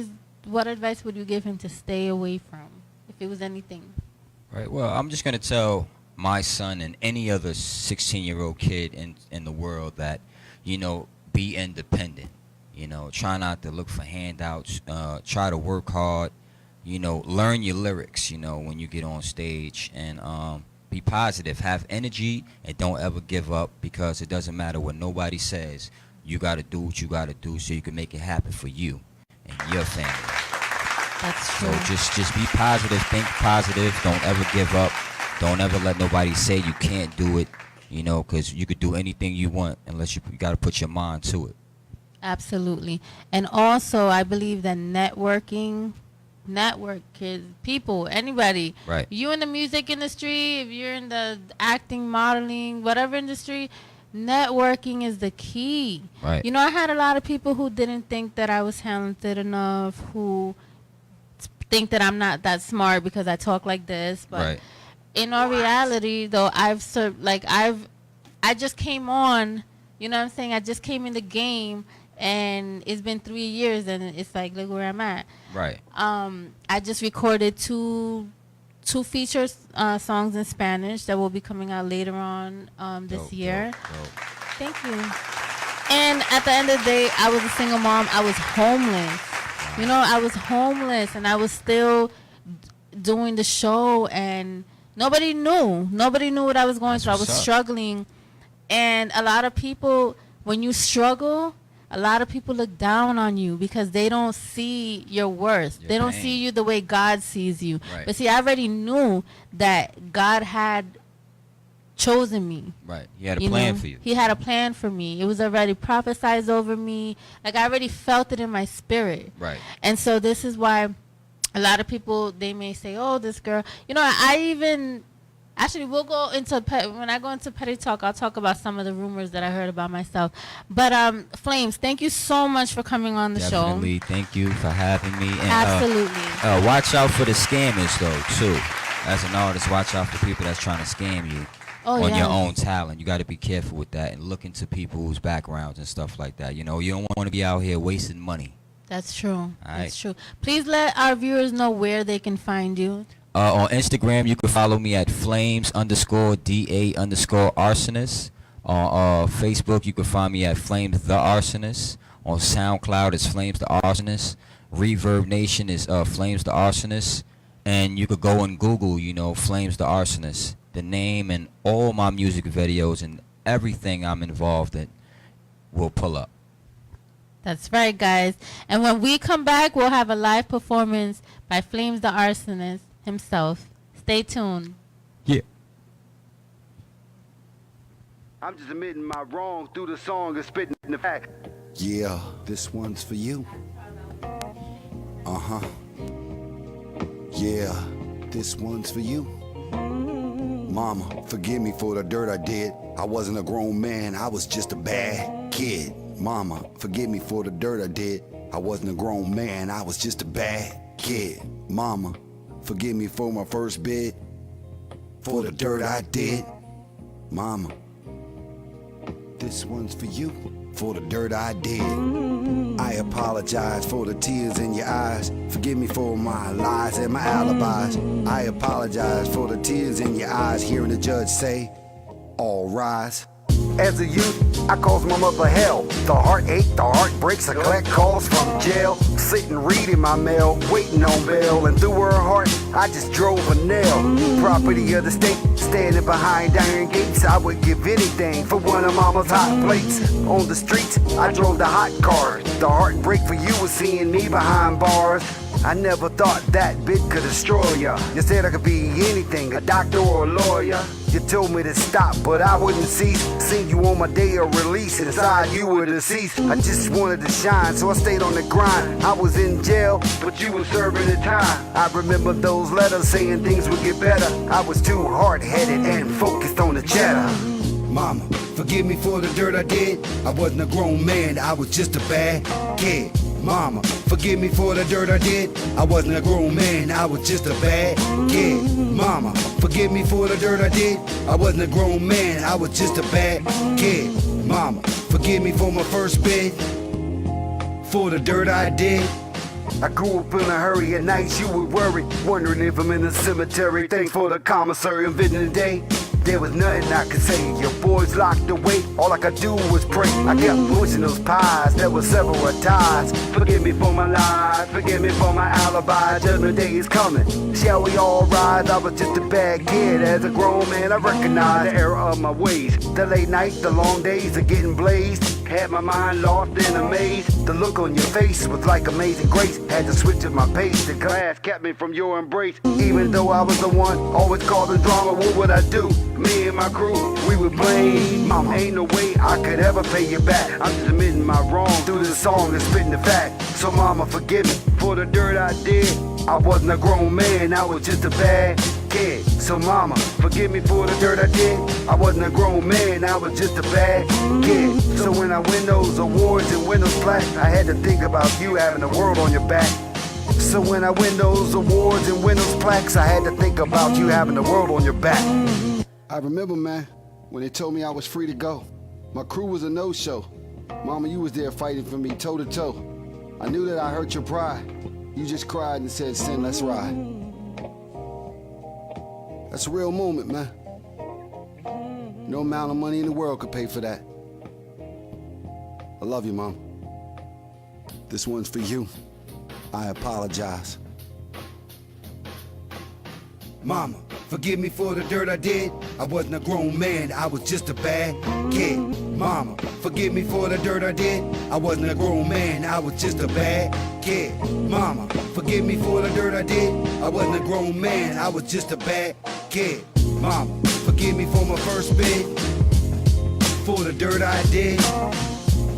advice would you give him to stay away from, if it was anything? Right. Well, I'm just going to tell my son and any other 16-year-old kid in the world that, you know, be independent. You know, try not to look for handouts. Try to work hard. You know, learn your lyrics, you know, when you get on stage. And Be positive, have energy, and don't ever give up, because it doesn't matter what nobody says. You got to do what you got to do so you can make it happen for you and your family. That's true. So just be positive, think positive, don't ever give up. Don't ever let nobody say you can't do it, you know, because you could do anything you want unless you got to put your mind to it. Absolutely. And also, I believe that network kids, people, anybody. Right. You in the music industry, if you're in the acting, modeling, whatever industry, networking is the key. Right. You know, I had a lot of people who didn't think that I was talented enough, who think that I'm not that smart because I talk like this. But Right. in all reality, though, I just came on, you know what I'm saying? I just came in the game, and it's been 3 years, and it's like, look where I'm at. Right. I just recorded two feature songs in Spanish that will be coming out later on this Dope, year. dope. Thank you. And at the end of the day, I was a single mom. I was homeless. You know, I was homeless, and I was still doing the show, and nobody knew. Nobody knew what I was going through. I was struggling. And a lot of people, when you struggle, a lot of people look down on you because they don't see your worth. They don't see you the way God sees you. Right. But see, I already knew that God had chosen me. Right. He had a plan for you. He had a plan for me. It was already prophesied over me. Like, I already felt it in my spirit. Right. And so this is why a lot of people, they may say, oh, this girl. You know, I even... Actually, we'll go into when I go into Petty Talk, I'll talk about some of the rumors that I heard about myself. But Flames, thank you so much for coming on the show. Definitely. Thank you for having me. And, Absolutely. Watch out for the scammers, though, too. As an artist, watch out for people that's trying to scam you on your own talent. You got to be careful with that and look into people's backgrounds and stuff like that. You know, you don't want to be out here wasting money. That's true. All right. That's true. Please let our viewers know where they can find you. On Instagram, you can follow me at flames_DA_arsonist. On Facebook, you can find me at Flames the Arsonist. On SoundCloud, it's Flames the Arsonist. Reverb Nation is Flames the Arsonist. And you could go and Google, you know, Flames the Arsonist. The name and all my music videos and everything I'm involved in will pull up. That's right, guys. And when we come back, we'll have a live performance by Flames the Arsonist himself. Stay tuned. Yeah. I'm just admitting my wrong through the song and spitting the fact. Yeah, this one's for you. Uh-huh. Yeah, this one's for you. Mama, forgive me for the dirt I did. I wasn't a grown man, I was just a bad kid. Mama, forgive me for the dirt I did. I wasn't a grown man, I was just a bad kid. Mama, forgive me for my first bid, for the dirt I did. Mama, this one's for you, for the dirt I did. I apologize for the tears in your eyes. Forgive me for my lies and my alibis. I apologize for the tears in your eyes, hearing the judge say, all rise. As a youth, I caused my mother hell. The heartache, the heartbreaks, I collect calls from jail. Sitting reading my mail, waiting on bail. And through her heart, I just drove a nail. Property of the state, standing behind iron gates. I would give anything for one of mama's hot plates. On the streets, I drove the hot cars. The heartbreak for you was seeing me behind bars. I never thought that bit could destroy ya. You said I could be anything, a doctor or a lawyer. You told me to stop, but I wouldn't cease. Seen you on my day of release, inside you were deceased. I just wanted to shine, so I stayed on the grind. I was in jail, but you were serving the time. I remember those letters saying things would get better. I was too hard-headed and focused on the cheddar. Mama, forgive me for the dirt I did. I wasn't a grown man, I was just a bad kid. Mama, forgive me for the dirt I did. I wasn't a grown man, I was just a bad kid. Mama, forgive me for the dirt I did. I wasn't a grown man, I was just a bad kid. Mama, forgive me for my first bid, for the dirt I did. I grew up in a hurry, at nights you would worry, wondering if I'm in the cemetery. Thanks for the commissary, I'm visiting today. There was nothing I could say. Your boys locked away. All I could do was pray. I kept pushing those pies that were several ties. Forgive me for my lies. Forgive me for my alibi. Judgment day is coming. Shall we all rise? I was just a bad kid. As a grown man, I recognize the error of my ways. The late nights, the long days of getting blazed. Had my mind lost in a maze. The look on your face was like amazing grace. Had to switch up my pace. The glass kept me from your embrace. Even though I was the one always causing drama, what would I do? Me and my crew, we would blame. Mama, ain't no way I could ever pay you back. I'm just admitting my wrong through this song and spitting the fact. So mama, forgive me for the dirt I did. I wasn't a grown man, I was just a bad kid. So mama, forgive me for the dirt I did. I wasn't a grown man, I was just a bad kid. So when I win those awards and win those plaques, I had to think about you having the world on your back. So when I win those awards and win those plaques, I had to think about you having the world on your back. I remember, man, when they told me I was free to go. My crew was a no-show. Mama, you was there fighting for me toe to toe. I knew that I hurt your pride. You just cried and said, "Sin, let's ride." That's a real moment, man. No amount of money in the world could pay for that. I love you, Mom. This one's for you. I apologize. Mama, forgive me for the dirt I did. I wasn't a grown man, I was just a bad kid. Mama, forgive me for the dirt I did. I wasn't a grown man, I was just a bad kid. Mama, forgive me for the dirt I did. I wasn't a grown man, I was just a bad kid. Mama, forgive me for my first bid. For the dirt I did.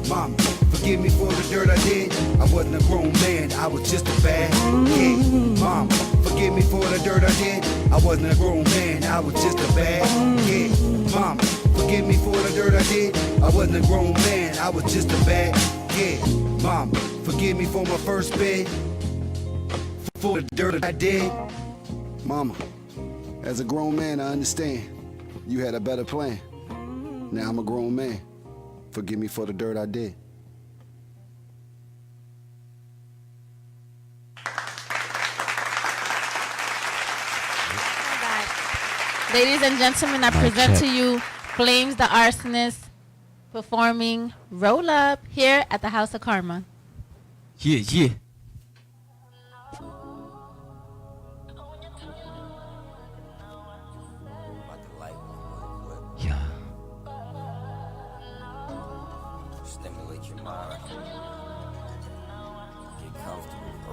Mama, forgive me for the dirt I did. I wasn't a grown man, I was just a bad kid. Mama, forgive me for the dirt I did. I wasn't a grown man, I was just a bad kid. Mama, forgive me for the dirt I did. I wasn't a grown man, I was just a bad kid. Mama, forgive me for my first bid. For the dirt I did. Mama, as a grown man, I understand. You had a better plan. Now I'm a grown man. Forgive me for the dirt I did. Ladies and gentlemen, I present to you Flames the Arsonist performing Roll Up here at the House of Karma. Yeah, yeah.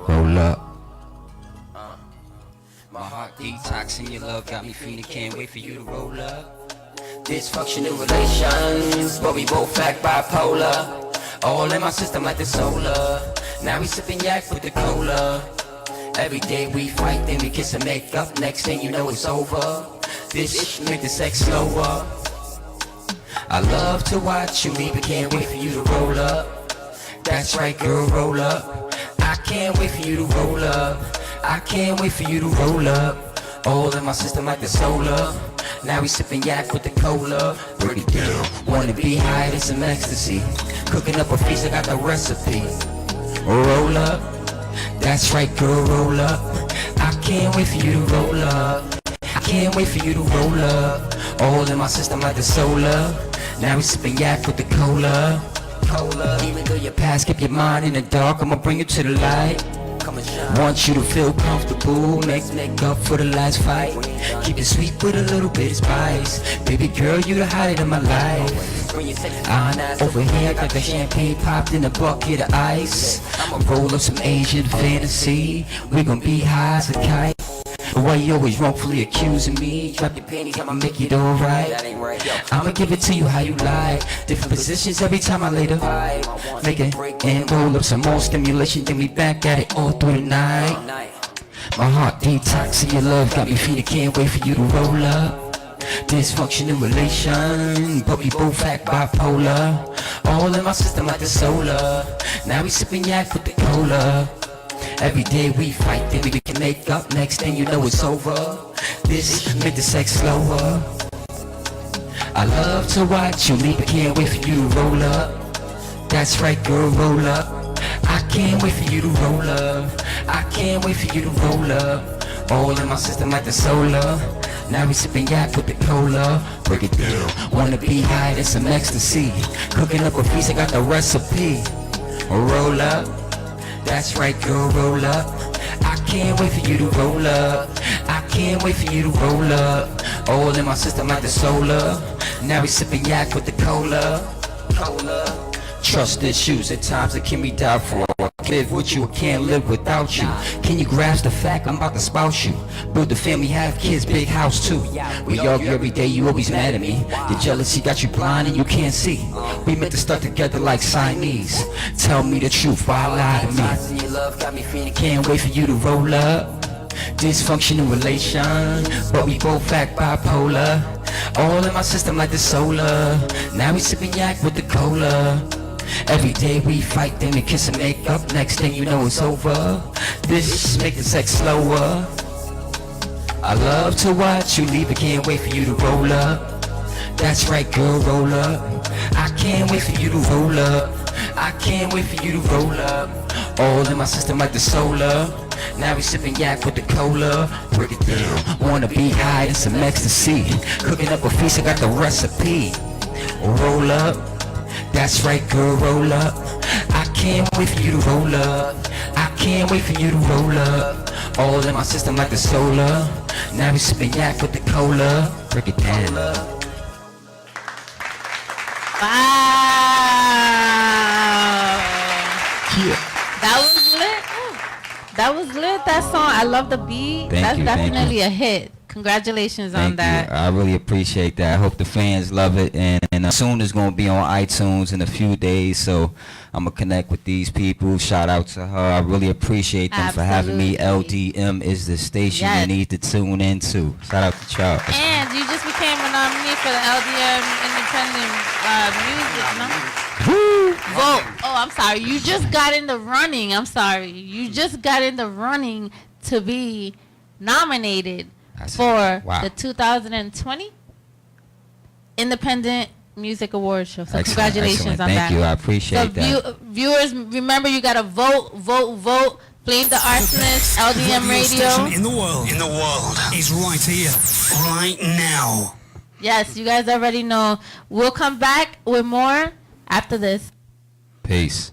Roll up. My heart detoxing, your love got me feeling, can't wait for you to roll up. Dysfunctional relations, but we both act bipolar. All in my system like the solar. Now we sipping yak with the cola. Every day we fight, then we kiss and make up. Next thing you know it's over. This make the sex slower. I love to watch you leave, but can't wait for you to roll up. That's right, girl, roll up. I can't wait for you to roll up. I can't wait for you to roll up. All in my system like the solar. Now we sipping yak with the cola. Break it down. Wanna be high to some ecstasy. Cooking up a feast, I got the recipe. Roll up. That's right, girl, roll up. I can't wait for you to roll up. I can't wait for you to roll up. All in my system like the solar. Now we sipping yak with the cola. Even though your past kept your mind in the dark, I'ma bring you to the light. Want you to feel comfortable, make up for the last fight. Keep it sweet with a little bit of spice. Baby girl, you the highlight of my life. I'm over here, got the champagne popped in a bucket of ice. I'ma roll up some Asian fantasy. We gon' be high as a kite. Why you always wrongfully accusing me? Drop your panties, I'ma make it alright. I'ma give it to you how you like. Different positions every time I lay the vibe. Make it and roll up some more stimulation, then we back at it all through the night. My heart detoxing, your love got me feeling, can't wait for you to roll up. Dysfunctional relation, but we both act bipolar. All in my system like the solar. Now we sipping yak with the cola. Every day we fight, then we can make up. Next thing you know it's over. This make the sex slower. I love to watch you leave, but can't wait for you to roll up. That's right, girl, roll up. I can't wait for you to roll up. I can't wait for you to roll up. All in my system like the solar. Now we sipping yak with the cola. Break it down. Wanna be high, than some ecstasy. Cooking up a feast, I got the recipe. Roll up. That's right, girl, roll up. I can't wait for you to roll up. I can't wait for you to roll up. All in my system like the solar. Now we sipping yak with the cola. Trust issues, at times it can be doubtful. I can live with you, I can't live without you. Can you grasp the fact I'm about to spouse you? Build a family, have kids, big house too. We argue every day, you always mad at me. The jealousy got you blind and you can't see. We meant to start together like Siamese. Tell me the truth, why lie to me? Can't wait for you to roll up. Dysfunctional relation, but we both act bipolar. All in my system like the solar. Now we sipping yak with the cola. Every day we fight, then we kiss and make up. Next thing you know it's over. This make the sex slower. I love to watch you leave, I can't wait for you to roll up. That's right, girl, roll up. I can't wait for you to roll up. I can't wait for you to roll up. All in my system like the solar. Now we sipping yak with the cola. Break it down. Wanna be high in some ecstasy. Cooking up a feast, I got the recipe. Roll up. That's right, girl, roll up. I can't wait for you to roll up. I can't wait for you to roll up. All in my system like the solar. Now we sipping yak with the cola. Break it down. Wow. Yeah. That was lit. That was lit, that song. I love the beat. Thank That's you, thank definitely you. a hit. Congratulations on Thank that. you. I really appreciate that. I hope the fans love it. And soon it's going to be on iTunes in a few days. So I'm going to connect with these people. Shout out to her. I really appreciate them for having me. LDM is the station Yes. you need to tune into. Shout out to Charles. And you just became a nominee for the LDM Independent Music, no? Vote. Oh, I'm sorry. You just got in the running. I'm sorry. You just got in the running to be nominated for the 2020 Independent Music Award Show. So Excellent, congratulations excellent. on Thank that. you. I appreciate that. Viewers, remember you gotta vote. Flame the Arsonist, LDM Radio. Station in the world is right here, right now. Yes, you guys already know. We'll come back with more after this. Peace.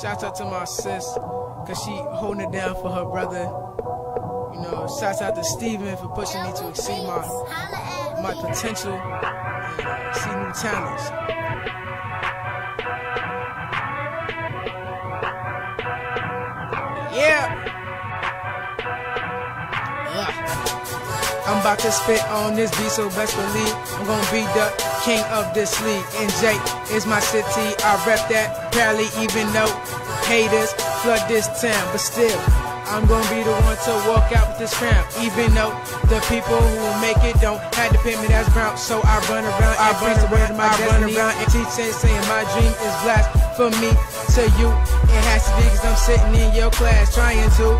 Shout out to my sis, cause she holding it down for her brother. You know, shout out to Steven for pushing me to exceed my potential and see new talents. Yeah. I'm about to spit on this beat, so best believe I'm gonna be the king of this league. And J is my city, I rep that, barely even know haters flood this town, but still I'm gonna be the one to walk out with this crown. Even though the people who make it don't have to pay me that's brown. So I run around and preach the word of my destiny. Run around and teach and saying my dream is blast for me to you. It has to be cause I'm sitting in your class trying to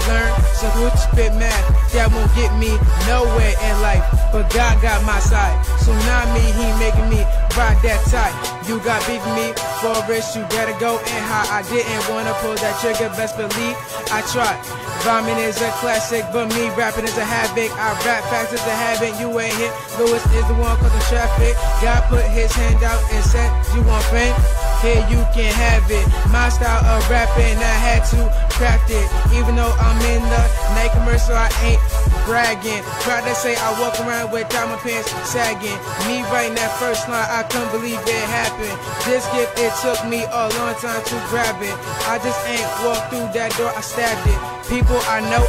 learn some good spit math that won't get me nowhere in life. But God got my side. So not me, he making me ride that tight. You got beef with me for a risk, you better go and high. I didn't wanna pull that trigger, best believe I tried. Rhyming is a classic, but me rapping is a havoc. I rap fast as a habit, you ain't hit. Lewis is the one causing traffic. God put his hand out and said, you want fame? Here you can have it. My style of rapping, I had to craft it. Even though I'm in the night commercial, I ain't bragging. Proud to say I walk around without my pants sagging. Me writing that first line, I couldn't believe it happened. This gift, it took me a long time to grab it. I just ain't walked through that door, I stabbed it. People I know,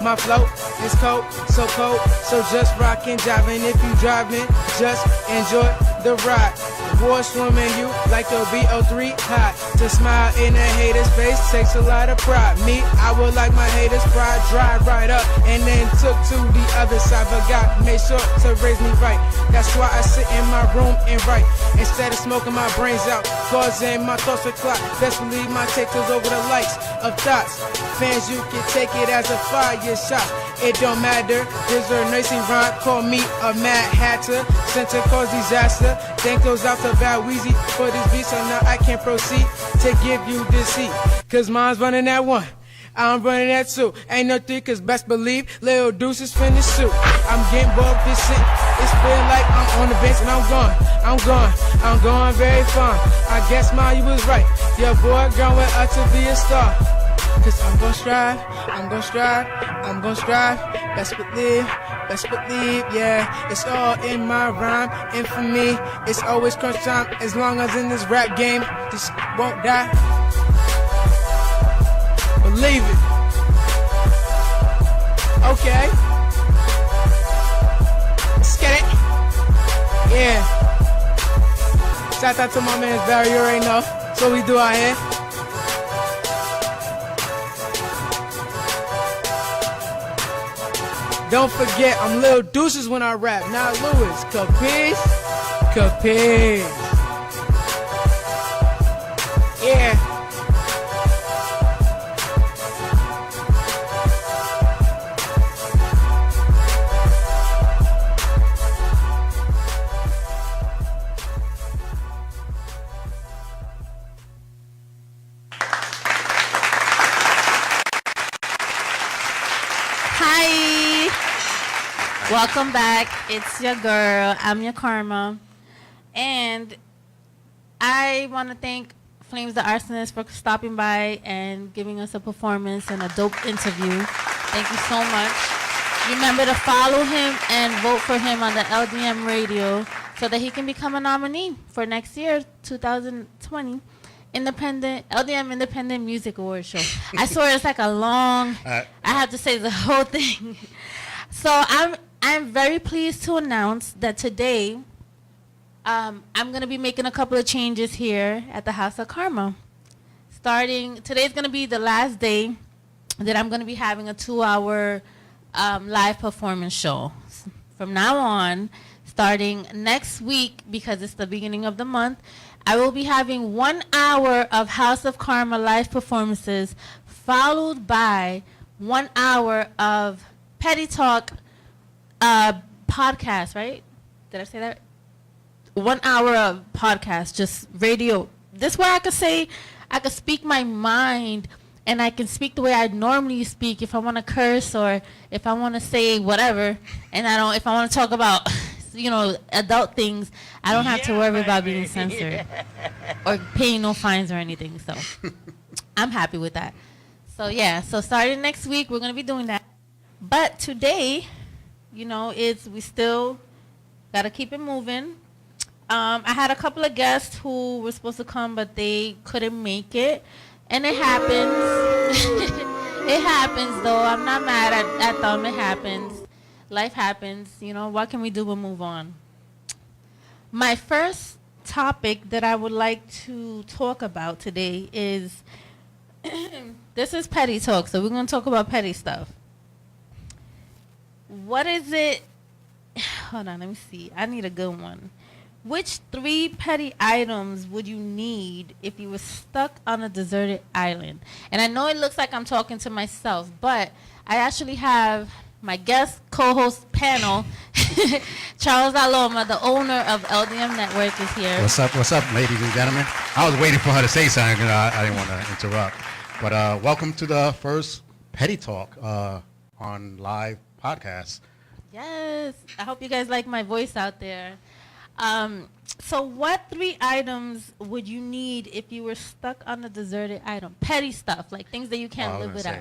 my flow is cold. So just rockin', jiving. If you driving, just enjoy the ride. War swimming you like the VO3 hot. To smile in a hater's face takes a lot of pride. Me, I would like my haters' pride, drive right up and then took to the other side. But God made sure to raise me right. That's why I sit in my room and write instead of smoking my brains out, causing my thoughts to clock. Best believe my take goes over the lights of thoughts. Fans, you can take it as a fire shot. It don't matter. There's a nursing rhyme. Call me a mad hatter. Sent to cause disaster. Thank goes out to to Val Weezy for this beat, so now I can proceed to give you this heat. Cause mine's running at 1. I'm running at 2. Ain't no 3, cause best believe Lil Deuce is finished too. I'm getting bored of this shit. It's feeling like I'm on the bench and I'm going very far. I guess Ma, you was right. Your boy growing up to be a star. Cause I'm gonna strive. Best believe, yeah. It's all in my rhyme, and for me, it's always crunch time. As long as in this rap game, this won't die. Believe it. Okay. Let's get it. Yeah. Shout out to my man Barry, you already know. That's what we do out here. Don't forget, I'm Lil Deuces when I rap, not Lewis. Capiche? Capiche. Yeah. Welcome back. It's your girl. I'm your Karma. And I want to thank Flames the Arsonist for stopping by and giving us a performance and a dope interview. Thank you so much. Remember to follow him and vote for him on the LDM radio so that he can become a nominee for next year, 2020. LDM Independent Music Award Show. I swear it's like a long, I have to say the whole thing. So I'm very pleased to announce that today I'm going to be making a couple of changes here at the House of Karma. Today's going to be the last day that I'm going to be having a 2-hour live performance show. From now on, starting next week, because it's the beginning of the month, I will be having 1 hour of House of Karma live performances, followed by 1 hour of Petty Talk podcast, right? Did I say that? 1 hour of podcast, just radio. This way I could speak my mind, and I can speak the way I normally speak if I want to curse or if I want to say whatever. And if I want to talk about, adult things, I don't have to worry about being censored or paying no fines or anything. So I'm happy with that. So yeah, so starting next week, we're going to be doing that. But today, we still got to keep it moving. I had a couple of guests who were supposed to come, but they couldn't make it. And it happens. It happens, though. I'm not mad at them. It happens. Life happens. What can we do but move on? My first topic that I would like to talk about today is, this is petty talk, so we're going to talk about petty stuff. What is it? Hold on, let me see. I need a good one. Which 3 petty items would you need if you were stuck on a deserted island? And I know it looks like I'm talking to myself, but I actually have my guest co-host panel, Charles Aloma, the owner of LDM Network, is here. What's up, ladies and gentlemen? I was waiting for her to say something. I didn't want to interrupt. But welcome to the first Petty Talk on live podcast. Yes. I hope you guys like my voice out there. So what 3 items would you need if you were stuck on a deserted island? Petty stuff, like things that you can't live without.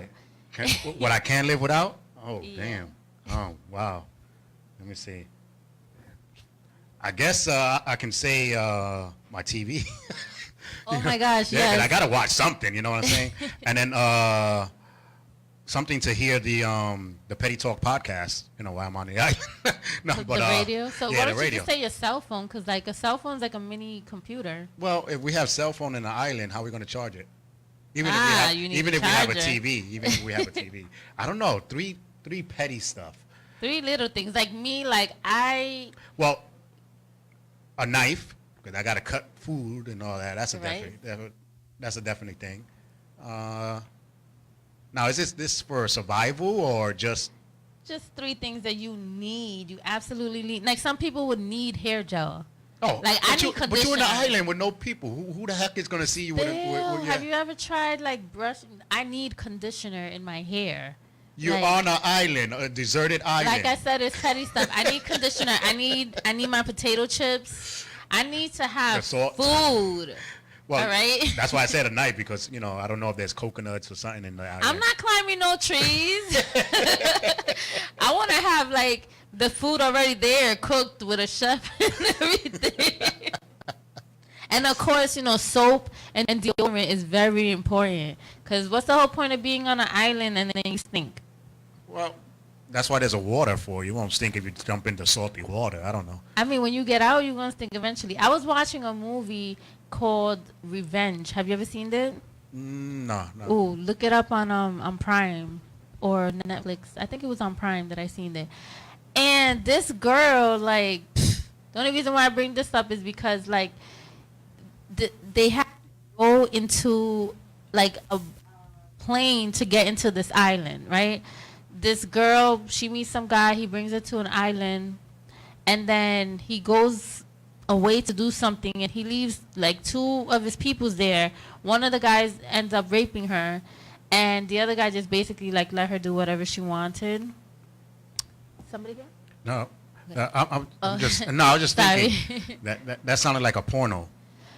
What I can't live without? Oh, yeah. Damn. Oh, wow. Let me see. I guess I can say my TV. Oh, my gosh, yeah, yes. 'cause I got to watch something, you know what I'm saying? And then something to hear the Petty Talk podcast, while I'm on the island. The radio? So yeah, why don't the you radio. just say your cell phone? Because a cell phone's like a mini computer. Well, if we have cell phone in the island, how are we going to charge it? Even you need if a we have a charger. TV, even if we have a TV. I don't know, three petty stuff. 3 little things. Like me, Well, a knife, because I got to cut food and all that. That's a definite thing. Now, is this for survival or just 3 things that you need. You absolutely need. Like some people would need hair gel. Oh, like I need but conditioner. you're in an island with no people. Who the heck is gonna see you? With Have you ever tried like brushing? I need conditioner in my hair. You're like, on an island, a deserted island. Like I said, it's petty stuff. I need conditioner. I need my potato chips. I need to have food. Well, all right. That's why I said a night, because I don't know if there's coconuts or something in the island. I'm not climbing no trees. I want to have like the food already there, cooked with a chef and everything. And of course, soap and deodorant is very important. Because what's the whole point of being on an island and then you stink? Well, that's why there's a water for you. You won't stink if you jump into salty water. I don't know. I mean, when you get out, you're going to stink eventually. I was watching a movie called Revenge. Have you ever seen it? No. Ooh, look it up on Prime or Netflix. I think it was on Prime that I seen it. And this girl, like, the only reason why I bring this up is because, like, they have to go into, like, a plane to get into this island, right? This girl, she meets some guy, he brings her to an island, and then he goes away to do something, and he leaves like 2 of his peoples there. One of the guys ends up raping her, and the other guy just basically like let her do whatever she wanted. Somebody there? No, I'm just I was just thinking that sounded like a porno.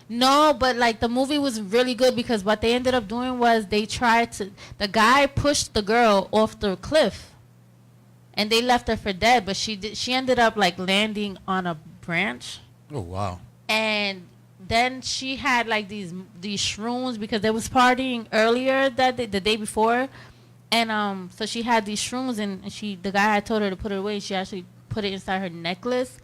No, but like the movie was really good because what they ended up doing was the guy pushed the girl off the cliff, and they left her for dead. But she ended up like landing on a branch. Oh wow! And then she had like these shrooms because they was partying earlier the day before, and so she had these shrooms and the guy had told her to put it away. She actually put it inside her necklace.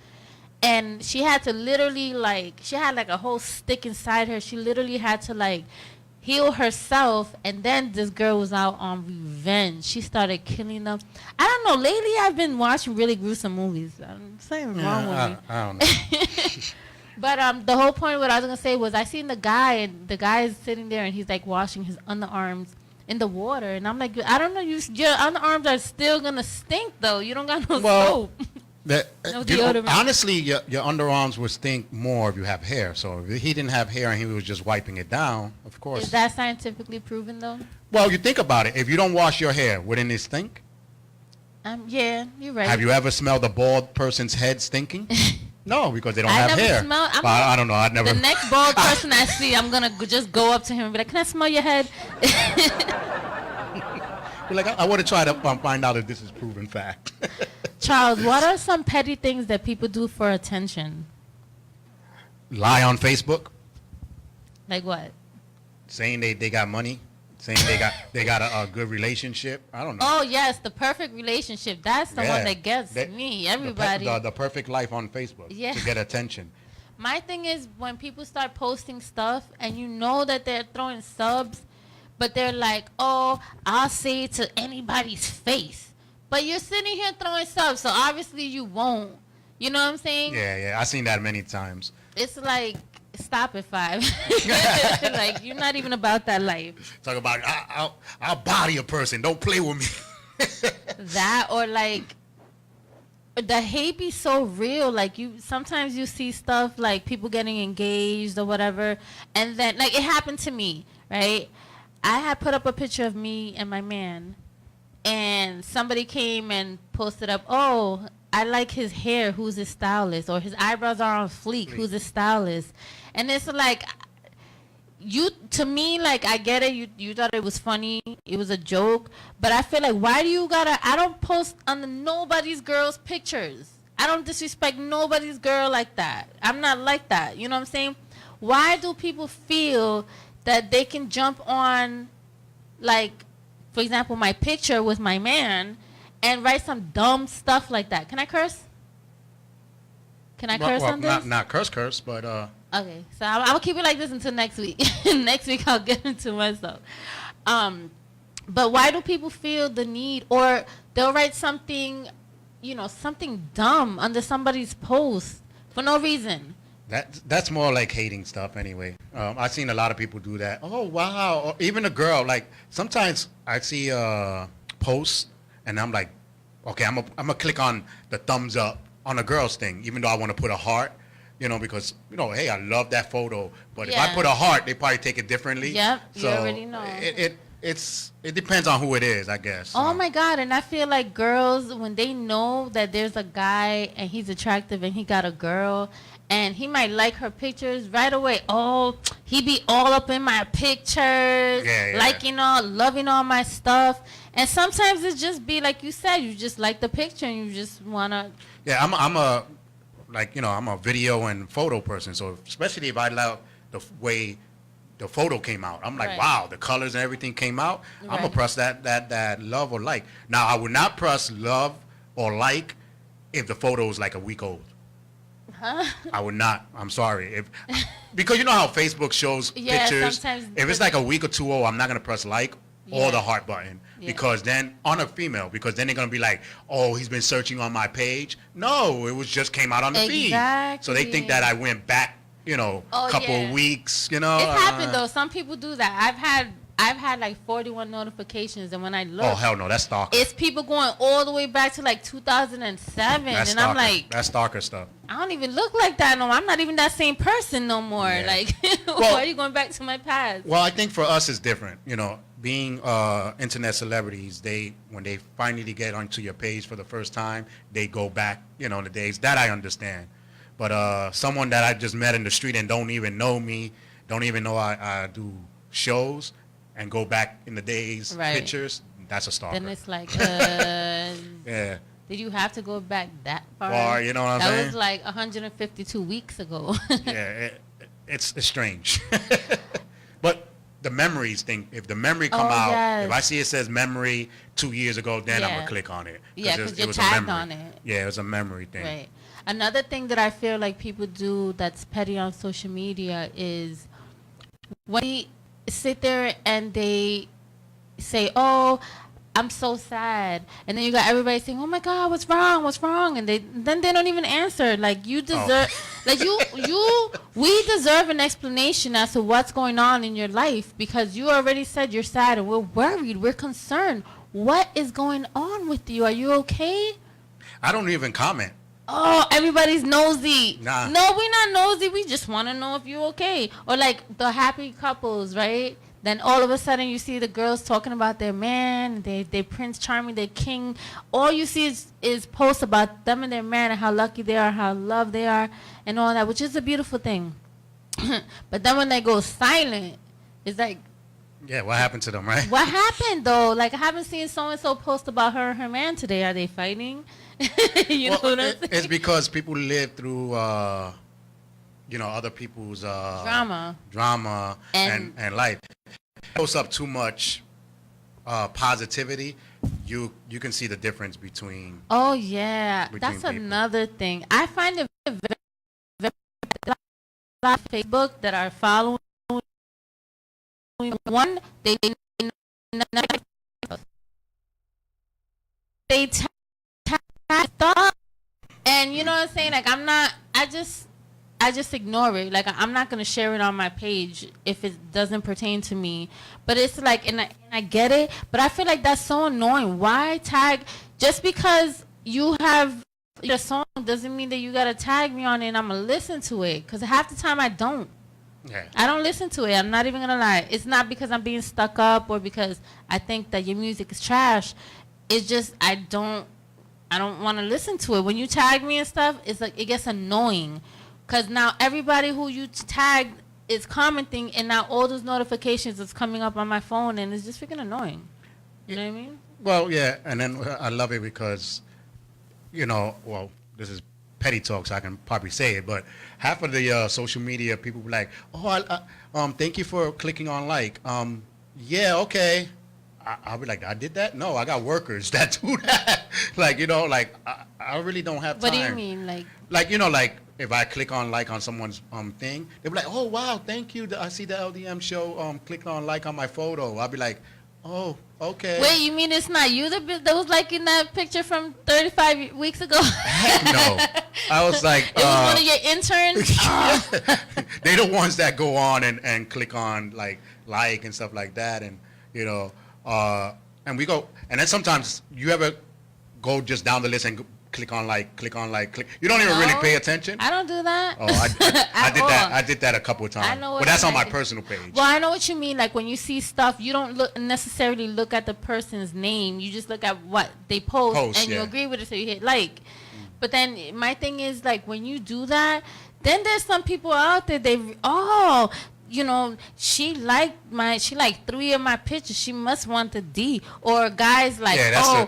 And she had to literally, like, she had, like, a whole stick inside her. She literally had to, like, heal herself. And then this girl was out on revenge. She started killing them. I don't know. Lately, I've been watching really gruesome movies. I'm saying wrong with me. I don't know. But the whole point of what I was going to say was I seen the guy, and the guy is sitting there, and he's, like, washing his underarms in the water. And I'm like, I don't know. Your underarms are still going to stink, though. You don't got no soap. Honestly, your underarms would stink more if you have hair. So if he didn't have hair and he was just wiping it down, of course. Is that scientifically proven, though? Well, you think about it. If you don't wash your hair, wouldn't it stink? Yeah, you're right. Have you ever smelled a bald person's head stinking? No, because they don't have hair. I don't know. I'd never. The next bald person I see, I'm going to just go up to him and be like, can I smell your head? Like, I want to try to find out if this is proven fact. Charles, what are some petty things that people do for attention? Lie on Facebook. Like what? Saying they got money. Saying they got a good relationship. I don't know. Oh yes, the perfect relationship. That's the one that gets me. Everybody. The perfect life on Facebook. Yeah. To get attention. My thing is when people start posting stuff and you know that they're throwing subs, but they're like, oh, I'll say it to anybody's face. But you're sitting here throwing subs, so obviously you won't. You know what I'm saying? Yeah. I've seen that many times. It's like, stop it, 5. Like, you're not even about that life. Talk about, I'll body a person. Don't play with me. That or like, the hate be so real. Like, sometimes you see stuff like people getting engaged or whatever. And then, like, it happened to me, right? I had put up a picture of me and my man. And somebody came and posted up, oh, I like his hair, who's his stylist? Or his eyebrows are on fleek, who's his stylist? And it's like, to me, like, I get it. You thought it was funny. It was a joke. But I feel like, why do you I don't post on nobody's girl's pictures. I don't disrespect nobody's girl like that. I'm not like that. You know what I'm saying? Why do people feel that they can jump on, like, for example, my picture with my man and write some dumb stuff like that? Can I curse? Can I curse on this? Not curse, but... Okay, so I'll keep it like this until next week. Next week I'll get into myself. But why do people feel the need, or they'll write something, something dumb under somebody's post for no reason? That's more like hating stuff anyway. I've seen a lot of people do that. Oh, wow. Or even a girl. Like, sometimes I see posts, and I'm like, okay, I'm gonna click on the thumbs up on a girl's thing, even though I want to put a heart. You know, because hey, I love that photo, but if Yeah. I put a heart, they probably take it differently. Yep, you So already know. It depends on who it is, I guess. Oh my God. And I feel like girls, when they know that there's a guy and he's attractive and he got a girl and he might like her pictures right away. Oh, he be all up in my pictures, Yeah. liking all, loving all my stuff. And sometimes it just be like you said, you just like the picture and you just want to. Yeah, I'm a video and photo person. So especially if I love the way the photo came out, I'm like, Right. wow, the colors and everything came out. I'm gonna Right. press that love or like. Now I would not press love or like if the photo is like a week old. Huh? I would not. I'm sorry. Because you know how Facebook shows Yeah, pictures. sometimes If it's like a week or two old, I'm not gonna press like Yeah. or the heart button Yeah. because then on a female, because then they're gonna be like, oh, he's been searching on my page. No, it was just came out on the feed. So they think that I went back, Oh, couple yeah. of weeks. You know. It happened though. Some people do that. I've had like 41 notifications, and when I look, Oh hell no, that's stalker. it's people going all the way back to like 2007, That's and stalker. I'm like, That's stalker stuff. I don't even look like that no more. I'm not even that same person no more. Yeah. Like, Well- why are you going back to my past? Well, I think for us it's different. Being internet celebrities, when they finally get onto your page for the first time, they go back, the days. That I understand. But someone that I just met in the street and don't even know me, don't even know I do shows, and go back in the days, Right. pictures, that's a stalker. Then it's like, Yeah. did you have to go back that far? Far, you know what I'm that saying? was like 152 weeks ago. Yeah, it's strange. But the memories thing, if the memory come Oh, out, yes. if I see it says memory 2 years ago, then I'm Yeah. going to click on it. Yeah, it 'cause you're was tagged a memory. on it. Yeah, it was a memory thing. Right. Another thing that I feel like people do that's petty on social media is when they sit there and they say, "Oh, I'm so sad," and then you got everybody saying, "Oh my God, what's wrong? What's wrong?" And then they don't even answer. Like you deserve, like we deserve an explanation as to what's going on in your life because you already said you're sad and we're worried, we're concerned. What is going on with you? Are you okay? I don't even comment. Oh, everybody's nosy. Nah. No, we're not nosy. We just want to know if you're okay. Or like the happy couples, right? Then all of a sudden you see the girls talking about their man, they Prince Charming, their king. All you see is posts about them and their man and how lucky they are, how loved they are, and all that, which is a beautiful thing. But then when they go silent, it's like, Yeah, what happened to them, right? what happened though? Like I haven't seen so and so post about her and her man today. Are they fighting? You know what I'm saying? It's because people live through, other people's drama and life. Post up too much positivity, you can see the difference between. Oh yeah, between that's people. another thing. I find it very a lot of Facebook that are following one. They tag stuff, and you know what I'm saying. Like I just ignore it. Like I'm not gonna share it on my page if it doesn't pertain to me. But it's like, and I get it. But I feel like that's so annoying. Why tag just because you have your song doesn't mean that you gotta tag me on it and I'm gonna listen to it. Cause half the time I don't. Yeah. I don't listen to it. I'm not even gonna lie. It's not because I'm being stuck up or because I think that your music is trash. It's just I don't want to listen to it. When you tag me and stuff, it's like it gets annoying. Cause now everybody who you tagged is commenting, and now all those notifications is coming up on my phone, and it's just freaking annoying. You know what I mean? Well, yeah, and then I love it because, well, this is petty talk, so I can probably say it, but half of the social media people be like, "Oh, thank you for clicking on like." Yeah, okay. I'll be like, I did that? No, I got workers that do that. I really don't have time. What do you mean, like if I click on like on someone's thing, they'll be like, "Oh wow, thank you. I see the LDM show. Click on like on my photo." I'll be like, "Oh, okay." Wait, you mean it's not you that was liking that picture from 35 weeks ago? Heck no. I was like, it was one of your interns. They're the ones that go on and click on like and stuff like that, and and we go, and then sometimes you ever go just down the list and click on like. You don't even really No, pay attention. I don't do that. Oh, I did At that. all. I did that a couple of times. I know what but that's I on my did. personal page. Well, I know what you mean. Like when you see stuff, you don't necessarily look at the person's name. You just look at what they post and you yeah. agree with it, so you hit like. But then my thing is like when you do that, then there's some people out there she liked 3 of my pictures. She must want the D. Or guys like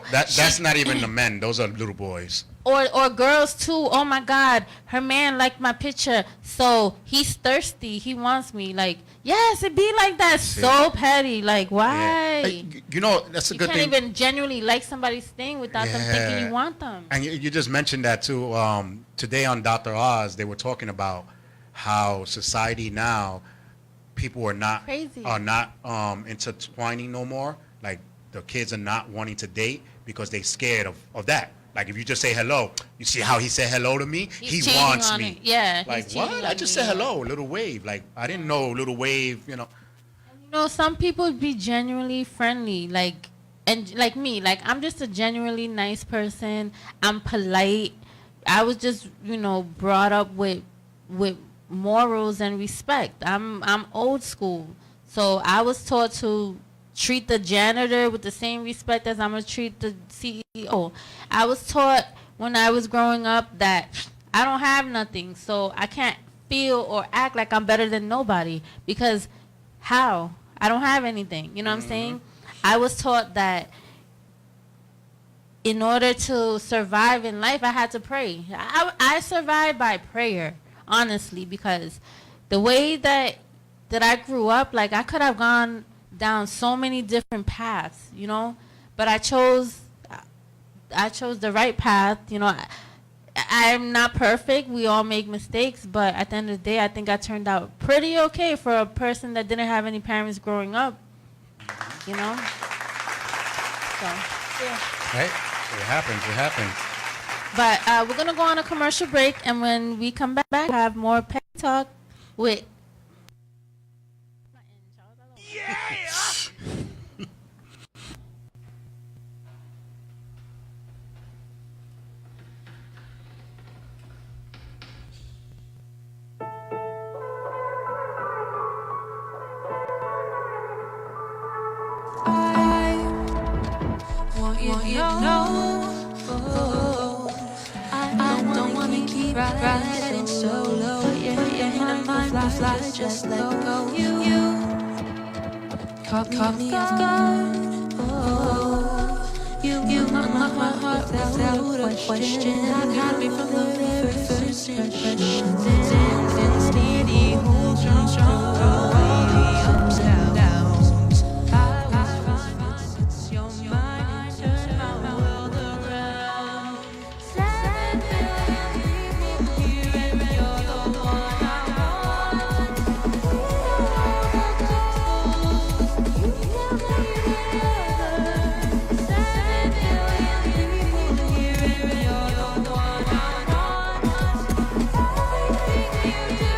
that's not even the men. Those are little boys. Or girls too. Oh my God, her man liked my picture, so he's thirsty. He wants me. Like, yes, it be like that. So petty. Like, why? Yeah. You know, that's a good thing. You can't even genuinely like somebody's thing without them thinking you want them. And you just mentioned that too. Today on Dr. Oz, they were talking about how society now, people are not intertwining no more. Like the kids are not wanting to date because they're scared of that. Like if you just say hello, you see how he said hello to me? He wants me. It. Yeah. Like what? I just said hello, little wave. Like I didn't know little wave, You know, some people be genuinely friendly, and like me, like I'm just a genuinely nice person. I'm polite. I was just, brought up with morals and respect. I'm old school. So I was taught to treat the janitor with the same respect as I'm going to treat the CEO. I was taught when I was growing up that I don't have nothing, so I can't feel or act like I'm better than nobody, because how? I don't have anything. You know what I'm saying? I was taught that in order to survive in life, I had to pray. I survived by prayer, honestly, because the way that I grew up, like I could have gone down so many different paths, but I chose the right path. I'm not perfect. We all make mistakes, but at the end of the day, I think I turned out pretty okay for a person that didn't have any parents growing up. So, yeah. Right? It happens. But we're going to go on a commercial break, and when we come back, we'll have more pet talk with... Want you to know, I don't wanna keep riding solo. Yeah, my mind will fly, just let go. You caught me off guard. You unlocked my heart without a question. Got me from the very first impression. Steady, hold strong, away the ups and downs. It's your mind, turn my world around. 7 billion people here, and you're the one I want. You never need other. 7 billion people here, and you're the one I want. Everything you do.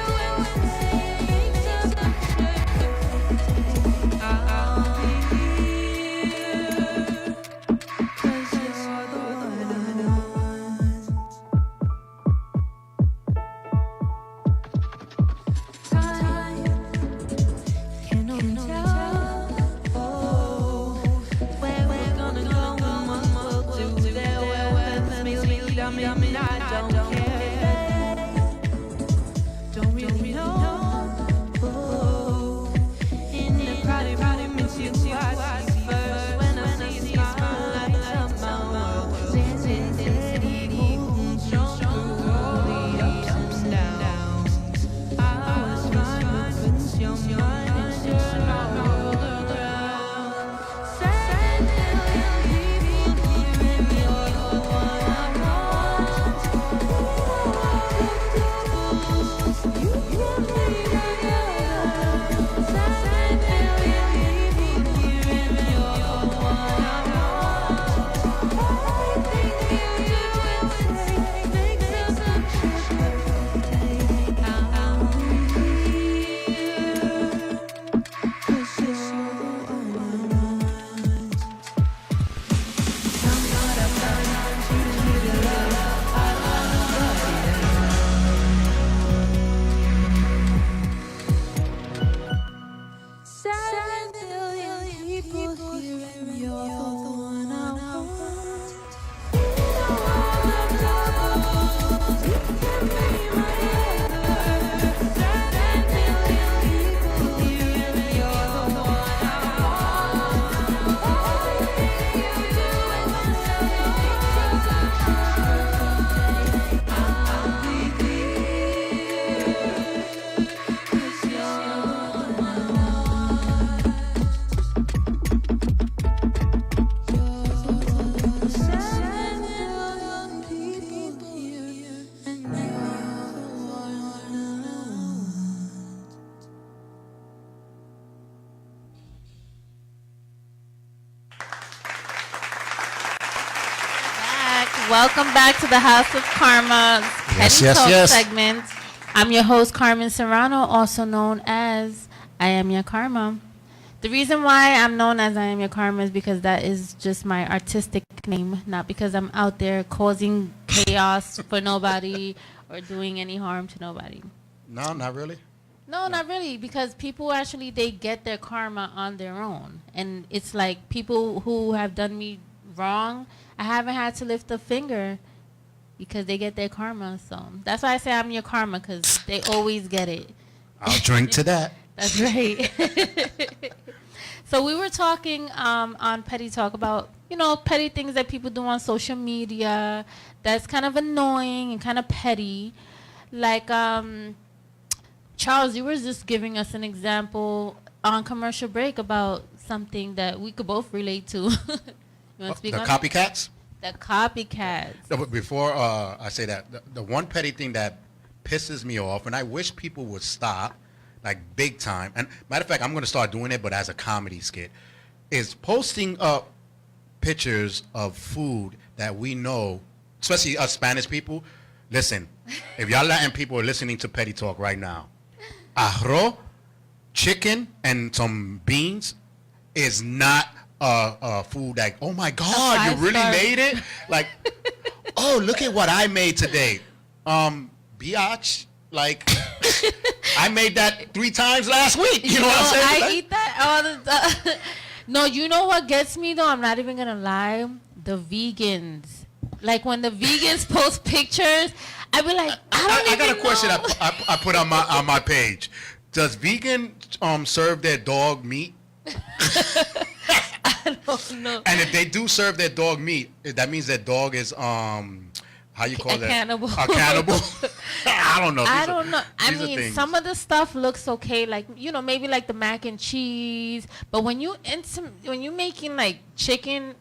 Welcome back to the House of Karma Yes, Petty yes, Talk yes. segment. I'm your host, Carmen Serrano, also known as I Am Your Karma. The reason why I'm known as I Am Your Karma is because that is just my artistic name, not because I'm out there causing chaos for nobody or doing any harm to nobody. No, not really. No, not really, because people actually, they get their karma on their own. And it's like people who have done me wrong, I haven't had to lift a finger because they get their karma. So that's why I say I'm your karma, because they always get it. I'll drink to that. That's right. So we were talking on Petty Talk about, petty things that people do on social media that's kind of annoying and kind of petty. Like, Charles, you were just giving us an example on commercial break about something that we could both relate to. You want to speak The on copycats? it? The copycats. No, but before I say that, the one petty thing that pisses me off, and I wish people would stop, like big time, and matter of fact, I'm going to start doing it, but as a comedy skit, is posting up pictures of food that we know, especially us Spanish people. Listen, if y'all Latin people are listening to Petty Talk right now, arroz, chicken, and some beans is not food that, oh my God, you really made it? Like, oh, look at what I made today. Biatch, like, I made that 3 times last week. You know what I'm saying? I eat that all the time. No, you know what gets me though? I'm not even going to lie. The vegans. Like when the vegans post pictures, I be like, I got a question I put on my page. Does vegan serve their dog meat? I don't know. And if they do serve their dog meat, that means that dog is how you call that? Cannibal. A cannibal. I don't know. I don't know. I these are mean, things. some of the stuff looks okay, like maybe like the mac and cheese. But when you making like chicken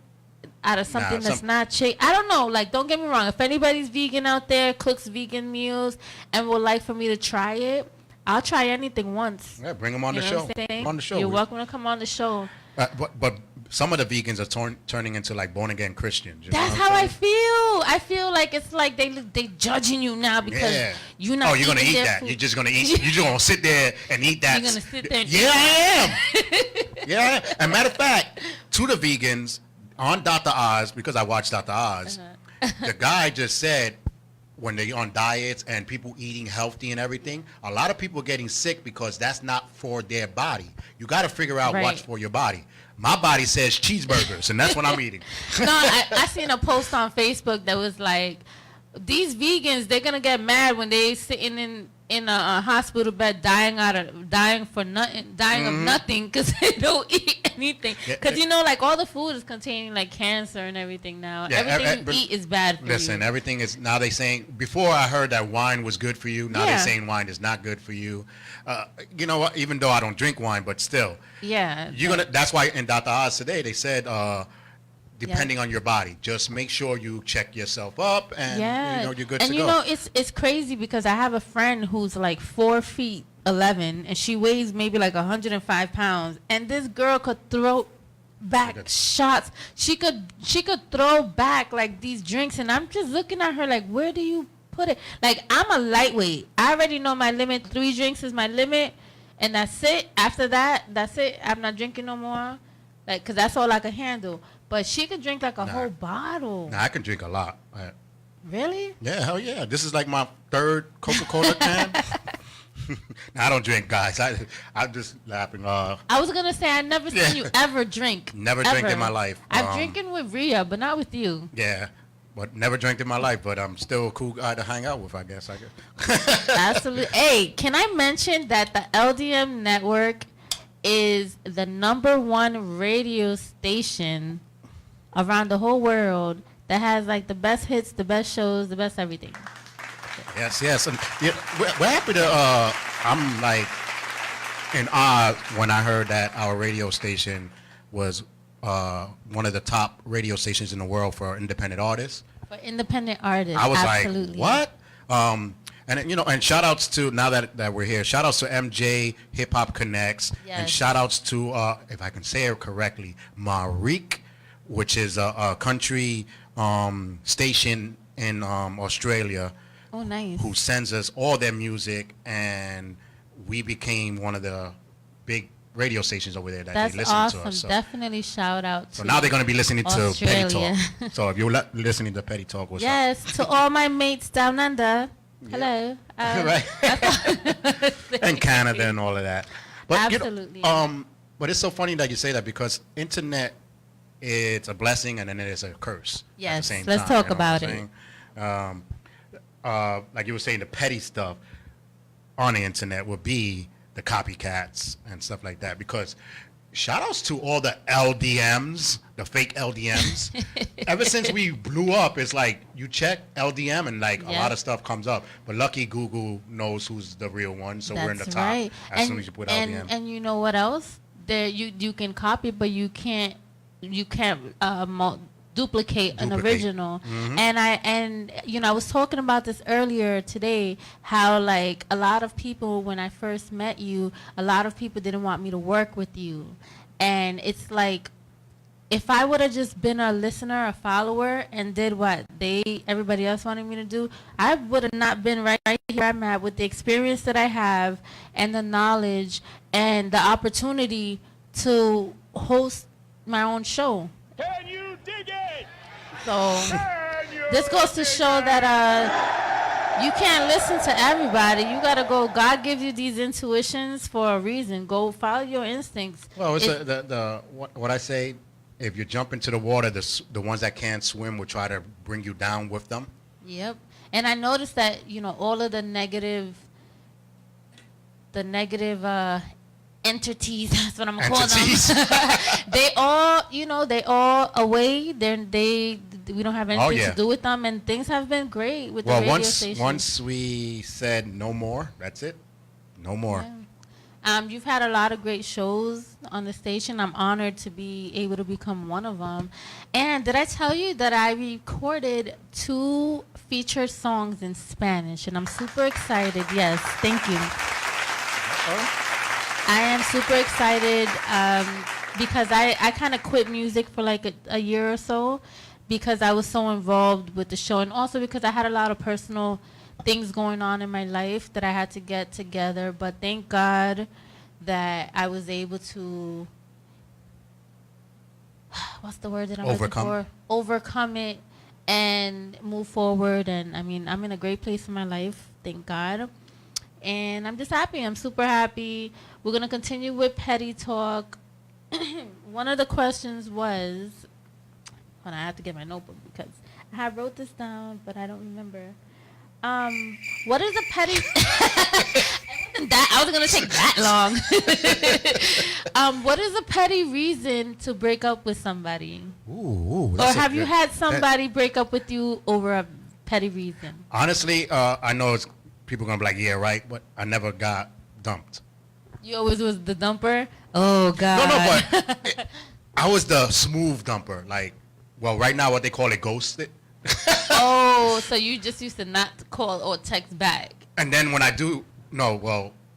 out of something that's not chicken, I don't know. Like, don't get me wrong. If anybody's vegan out there, cooks vegan meals, and would like for me to try it, I'll try anything once. Yeah, bring them on the You know show. what I'm saying? On the show. You're welcome to come on the show. But some of the vegans are turning into like born again Christians. You know That's what I'm how saying? I feel. I feel like it's like they judging you now because you're not. Oh, you're gonna eating eat their that. food. You're just gonna eat. You're just gonna sit there and eat that. You're gonna sit there. And Yeah, I am. Yeah, I am. And matter of fact, to the vegans on Dr. Oz, because I watched Dr. Oz, the guy just said when they're on diets and people eating healthy and everything, a lot of people are getting sick because that's not for their body. You got to figure out what's for your body. My body says cheeseburgers, and that's what I'm eating. No, I seen a post on Facebook that was like, these vegans, they're gonna get mad when they sitting in a hospital bed dying of nothing because they don't eat anything. Because like all the food is containing like cancer and everything now. Yeah, everything you eat is bad for you. Listen, everything is, now they saying, before I heard that wine was good for you, now they're saying wine is not good for you. You know what, even though I don't drink wine, but still. Yeah. That's why in Dr. Oz today, they said, depending on your body, just make sure you check yourself up and you're good to go. And it's crazy because I have a friend who's like 4'11" and she weighs maybe like 105 pounds, and this girl could throw back shots. She could throw back like these drinks, and I'm just looking at her like, where do you put it? Like, I'm a lightweight. I already know my limit. 3 drinks is my limit, and that's it. After that, that's it. I'm not drinking no more, like, because that's all I can handle. But she could drink like a whole bottle. Nah, I can drink a lot. Really? Yeah, hell yeah. This is like my 3rd Coca-Cola can. Nah, I don't drink, guys. I'm just laughing. I was going to say, I never seen you ever drink. Never drank in my life. I'm drinking with Rhea, but not with you. Yeah, but never drank in my life. But I'm still a cool guy to hang out with, I guess. Absolutely. Hey, can I mention that the LDM network is the #1 radio station around the whole world that has like the best hits, the best shows, the best everything. Yes. And we're happy to, I'm like in awe when I heard that our radio station was one of the top radio stations in the world for independent artists. For independent artists, I was absolutely. like, what? And shout outs to, now that we're here, shout outs to MJ Hip Hop Connects, and shout outs to, if I can say it correctly, Marique, which is a country station in Australia. Oh, nice. Who sends us all their music, and we became one of the big radio stations over there that That's they listen awesome. to us. So. Definitely shout out to So now they're going to be listening to Petty Australia. Talk. So if you're listening to Petty Talk, what's Yes, to all my mates down under. Hello. Right. And Canada and all of that. But, Absolutely. But it's so funny that you say that because internet, it's a blessing and then it is a curse. Yes, at the same let's time, talk you know about what I'm saying? Like you were saying, the petty stuff on the internet would be the copycats and stuff like that. Because shout outs to all the LDMs, the fake LDMs. Ever since we blew up, it's like you check LDM and like a lot of stuff comes up. But lucky Google knows who's the real one, so we're in the That's top right. as soon as you put LDM. And you know what else? There you can copy, but you can't duplicate an original. Mm-hmm. And I was talking about this earlier today, how like a lot of people, when I first met you, a lot of people didn't want me to work with you. And it's like, if I would have just been a listener, a follower, and did what everybody else wanted me to do, I would have not been right here I'm at with the experience that I have and the knowledge and the opportunity to host my own show. Can you dig it? So this goes to show that you can't listen to everybody. You gotta go. God gives you these intuitions for a reason. Go follow your instincts. Well, it's what I say. If you jump into the water, the ones that can't swim will try to bring you down with them. Yep. And I noticed that all of the negative entities. That's what I'm gonna call them. They all away. We don't have anything to do with them, and things have been great with the radio station. Once we said no more, that's it. No more. Yeah. You've had a lot of great shows on the station. I'm honored to be able to become one of them. And did I tell you that I recorded 2 featured songs in Spanish? And I'm super excited. Yes, thank you. I am super excited because I kind of quit music for like a year or so because I was so involved with the show. And also because I had a lot of personal things going on in my life that I had to get together, but thank God that I was able to what's the word that I'm looking for? Overcome it and move forward. And I mean, I'm in a great place in my life, thank God. And I'm just happy. I'm super happy. We're gonna continue with Petty Talk. One of the questions was, hold on, I have to get my notebook because I wrote this down, but I don't remember. What is a petty? I wasn't gonna take that long. What is a petty reason to break up with somebody? Ooh, or have you had somebody break up with you over a petty reason? Honestly, I know people gonna be like, yeah, right, but I never got dumped. You always was the dumper? Oh God. No, but I was the smooth dumper. Like, well, right now what they call it ghosted. Oh, so you just used to not call or text back. And then when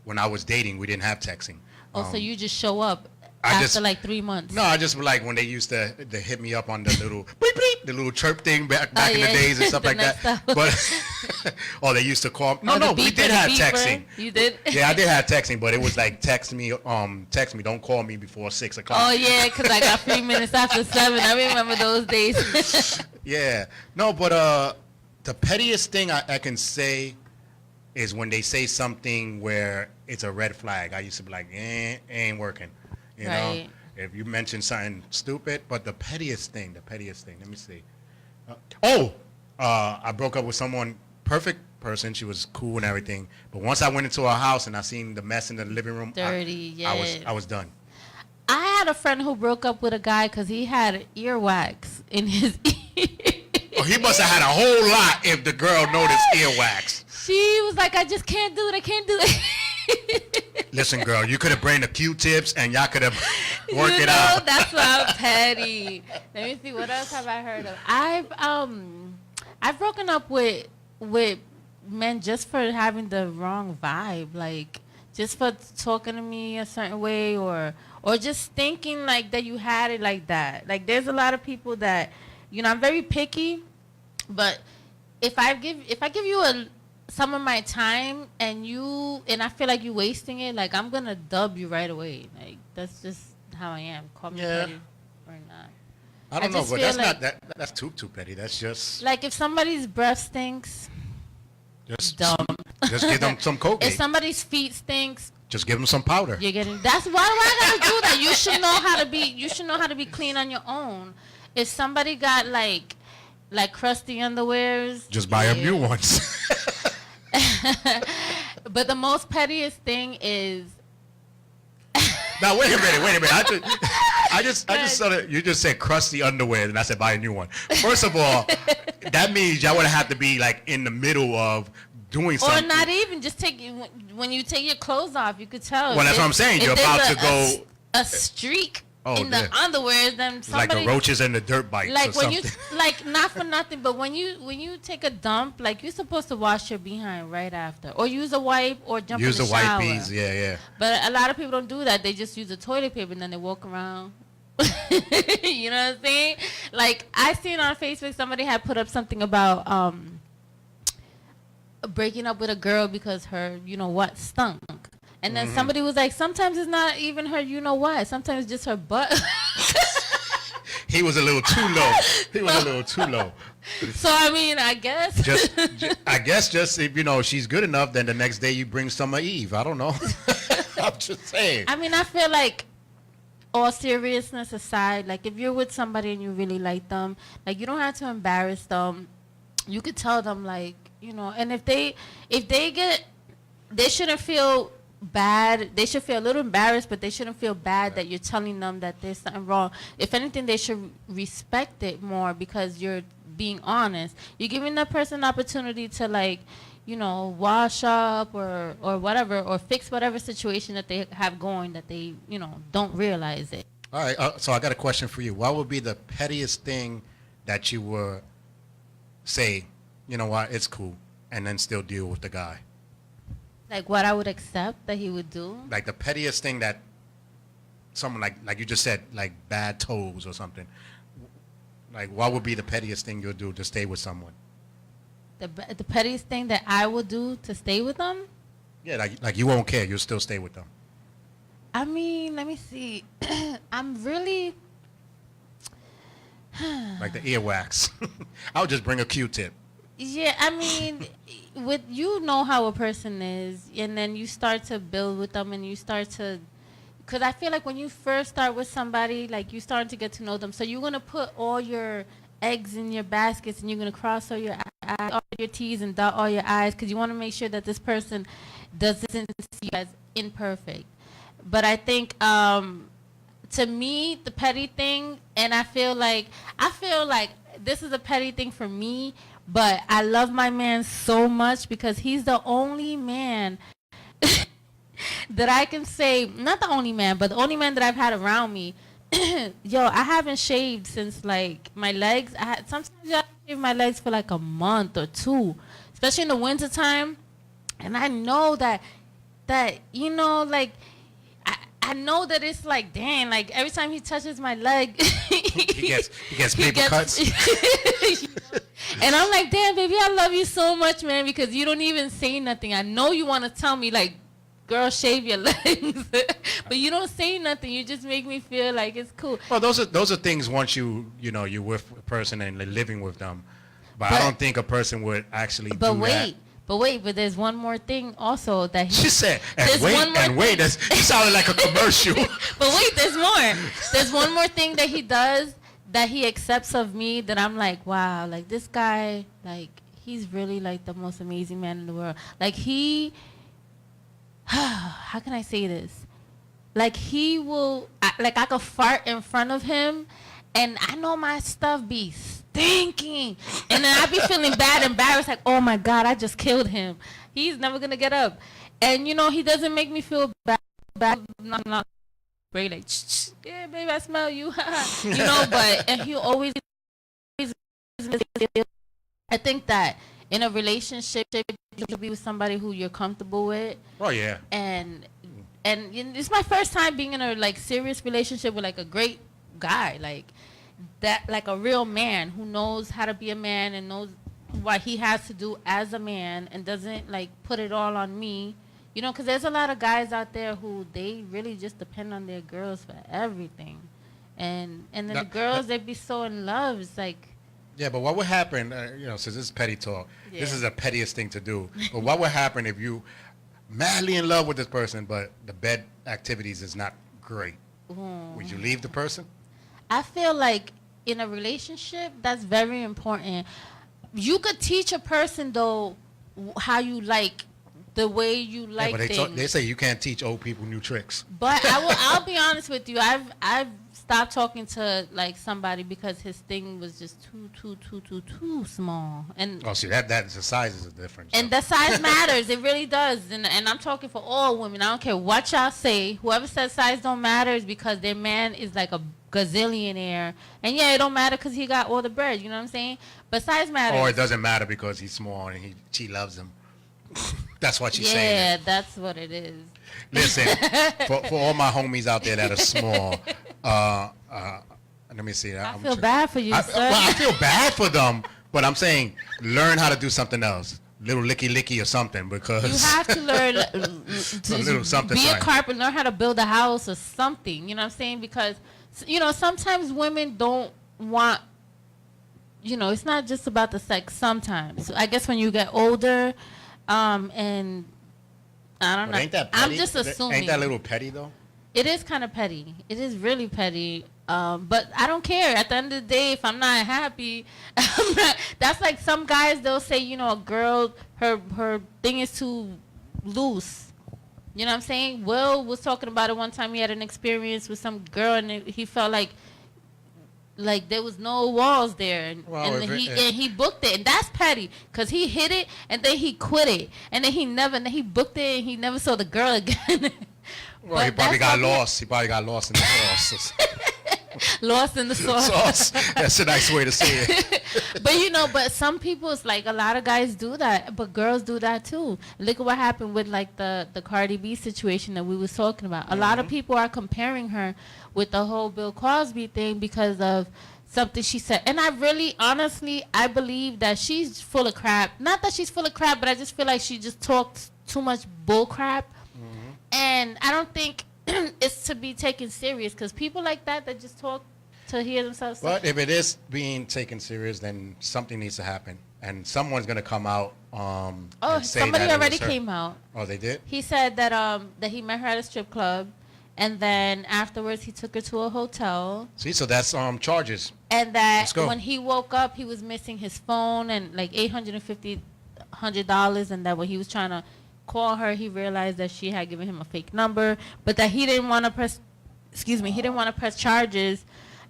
when I was dating, we didn't have texting. Oh, so you just show up after like 3 months? No, I just like when they used to hit me up on the little bleep, bleep, the little chirp thing back in the days and stuff like that. But they used to call. No, we did have texting. You did? Yeah, I did have texting, but it was like text me, don't call me before 6 o'clock. Oh yeah, because I got 3 minutes after 7. I remember those days. Yeah, no, but the pettiest thing I can say is when they say something where it's a red flag. I used to be like, ain't working. You know, if you mention something stupid, but the pettiest thing, let me see. I broke up with someone, perfect person. She was cool and everything. But once I went into her house and I seen the mess in the living room, I was done. I had a friend who broke up with a guy because he had earwax in his ear. Oh, he must have had a whole lot if the girl noticed earwax. She was like, I just can't do it. I can't do it. Listen, girl, you could have bring the Q-tips and y'all could have worked it out. That's why I'm petty. Let me see. What else have I heard of? I've broken up with men just for having the wrong vibe, like just for talking to me a certain way or just thinking like that you had it like that. Like there's a lot of people that You know, I'm very picky, but if I give you some of my time and I feel like you wasting it, like I'm gonna dub you right away. Like that's just how I am. Call me petty or not. I don't know, just but feel that's like- not that's too petty. That's just Like if somebody's breath stinks, dumb. Just give them some Colgate. If somebody's feet stinks, Just give them some powder. you're getting. That's why I gotta do that. You should know how to be. You should know how to be clean on your own. If somebody got like crusty underwears, Just buy them new ones. But the most pettiest thing is Now wait a minute. I just sort of, you just said crusty underwear, and I said buy a new one. First of all, that means y'all would have to be like in the middle of doing or something. not even just when you take your clothes off, you could tell. Well, that's what I'm saying. You're if about there's to go. a streak in dear. the underwear, then It's like somebody the roaches and the dirt bites like or when something. you like not for nothing, but when you take a dump, like you're supposed to wash your behind right after, or use a wipe, or jump Use in the the shower. wipies, yeah. But a lot of people don't do that. They just use the toilet paper and then they walk around. You know what I'm saying? Like I seen on Facebook somebody had put up something about breaking up with a girl because her what stunk. And then somebody was like, sometimes it's not even her what. Sometimes it's just her butt. He was a little too low. So I mean, I guess. just if she's good enough, then the next day you bring some of Eve. I don't know. I'm just saying. I mean, I feel like, all seriousness aside, like if you're with somebody and you really like them, like you don't have to embarrass them. You could tell them, like, and if they shouldn't feel bad. They should feel a little embarrassed, but they shouldn't feel bad that you're telling them that there's something wrong. If anything, they should respect it more because you're being honest. You're giving that person an opportunity to, like, wash up or whatever, or fix whatever situation that they have going that they, don't realize it. All right, so I got a question for you. What would be the pettiest thing that you would say, you know what, it's cool, and then still deal with the guy? Like what I would accept that he would do? Like the pettiest thing that someone, like you just said, like bad toes or something. Like what would be the pettiest thing you'll do to stay with someone? The pettiest thing that I would do to stay with them? Yeah, like you won't care. You'll still stay with them. I mean, let me see. I'm really... Like the earwax. I would just bring a Q-tip. Yeah, I mean, how a person is, and then you start to build with them, and you start to... Because I feel like when you first start with somebody, like, you start to get to know them. So you're going to put all your eggs in your baskets, and you're going to cross all your T's and dot all your I's, because you want to make sure that this person doesn't see you as imperfect. But I think, to me, the petty thing, and I feel like this is a petty thing for me, but I love my man so much because he's the only man that I can say, not the only man, but the only man that I've had around me. Yo, I haven't shaved since, like, my legs. Sometimes I shave my legs for like a month or two, especially in the wintertime. And I know that like, I know that it's like, dang, like every time he touches my leg, he gets paper cuts. And I'm like, damn, baby, I love you so much, man, because you don't even say nothing. I know you want to tell me, like, girl, shave your legs, but you don't say nothing. You just make me feel like it's cool. Well, those are things once you're with a person and living with them. But I don't think a person would actually do that. But there's one more thing also that he... She said, and wait, you sounded like a commercial. But wait, there's more. There's one more thing that he does that he accepts of me that I'm like, wow, like this guy, like he's really like the most amazing man in the world. Like how can I say this? Like he will, I could fart in front of him and I know my stuff be stinking. And then I be feeling bad, embarrassed, like, oh my God, I just killed him. He's never going to get up. And, he doesn't make me feel bad. Not great, like, yeah, baby, I smell you. And he always, I think that in a relationship, you should be with somebody who you're comfortable with. Oh, yeah. And it's my first time being in a, like, serious relationship with, like, a great guy. Like, that like a real man who knows how to be a man and knows what he has to do as a man and doesn't like put it all on me. You know, because there's a lot of guys out there who they really just depend on their girls for everything. And then the girls, they be so in love. It's like... Yeah, but what would happen, you know, since this is petty talk, this is the pettiest thing to do. But what would happen if you madly in love with this person, but the bed activities is not great? Would you leave the person? I feel like in a relationship, that's very important. You could teach a person, though, how you like... the way you like things. They say you can't teach old people new tricks. But I'll be honest with you. I've stopped talking to like somebody because his thing was just too small. And see that the size is a difference. And the size matters. It really does. And I'm talking for all women. I don't care what y'all say. Whoever says size don't matter is because their man is like a gazillionaire. And yeah, it don't matter because he got all the bread. You know what I'm saying? But size matters. Or it doesn't matter because he's small and she loves him. That's what she's saying. Yeah, that's what it is. Listen, for all my homies out there that are small, let me see. I feel bad for you, sir. Well, I feel bad for them, but I'm saying learn how to do something else. Little licky or something, because... You have to learn to be a carpenter, learn how to build a house or something. You know what I'm saying? Because, you know, sometimes women don't want... You know, it's not just about the sex sometimes. I guess when you get older... and I don't know. Ain't that petty? I'm just assuming. Ain't that a little petty though? It is kind of petty. It is really petty. But I don't care. At the end of the day, if I'm not happy, that's like some guys. They'll say, you know, a girl, her thing is too loose. You know what I'm saying? Will was talking about it one time. He had an experience with some girl, and he felt like there was no walls there, and he booked it, and that's petty, cause he hit it, and then he quit it, and then he booked it, and he never saw the girl again. Well, he probably got lost. He probably got lost in the sauce. Lost in the sauce. That's a nice way to say it. But you know, some people, it's like a lot of guys do that, but girls do that too. Look at what happened with like the Cardi B situation that we was talking about. A lot of people are comparing her with the whole Bill Cosby thing because of something she said. And I really, honestly, I believe that she's full of crap. Not that she's full of crap, but I just feel like she just talks too much bull crap. And I don't think it's to be taken serious, because people like that just talk to hear themselves. But if it is being taken serious, then something needs to happen. And someone's going to come out and say somebody that already came out. Oh, they did? He said that he met her at a strip club, and then afterwards he took her to a hotel. See, so that's charges. And that when he woke up, he was missing his phone and like $100, and that when he was trying to call her, he realized that she had given him a fake number, but that he didn't want to press charges,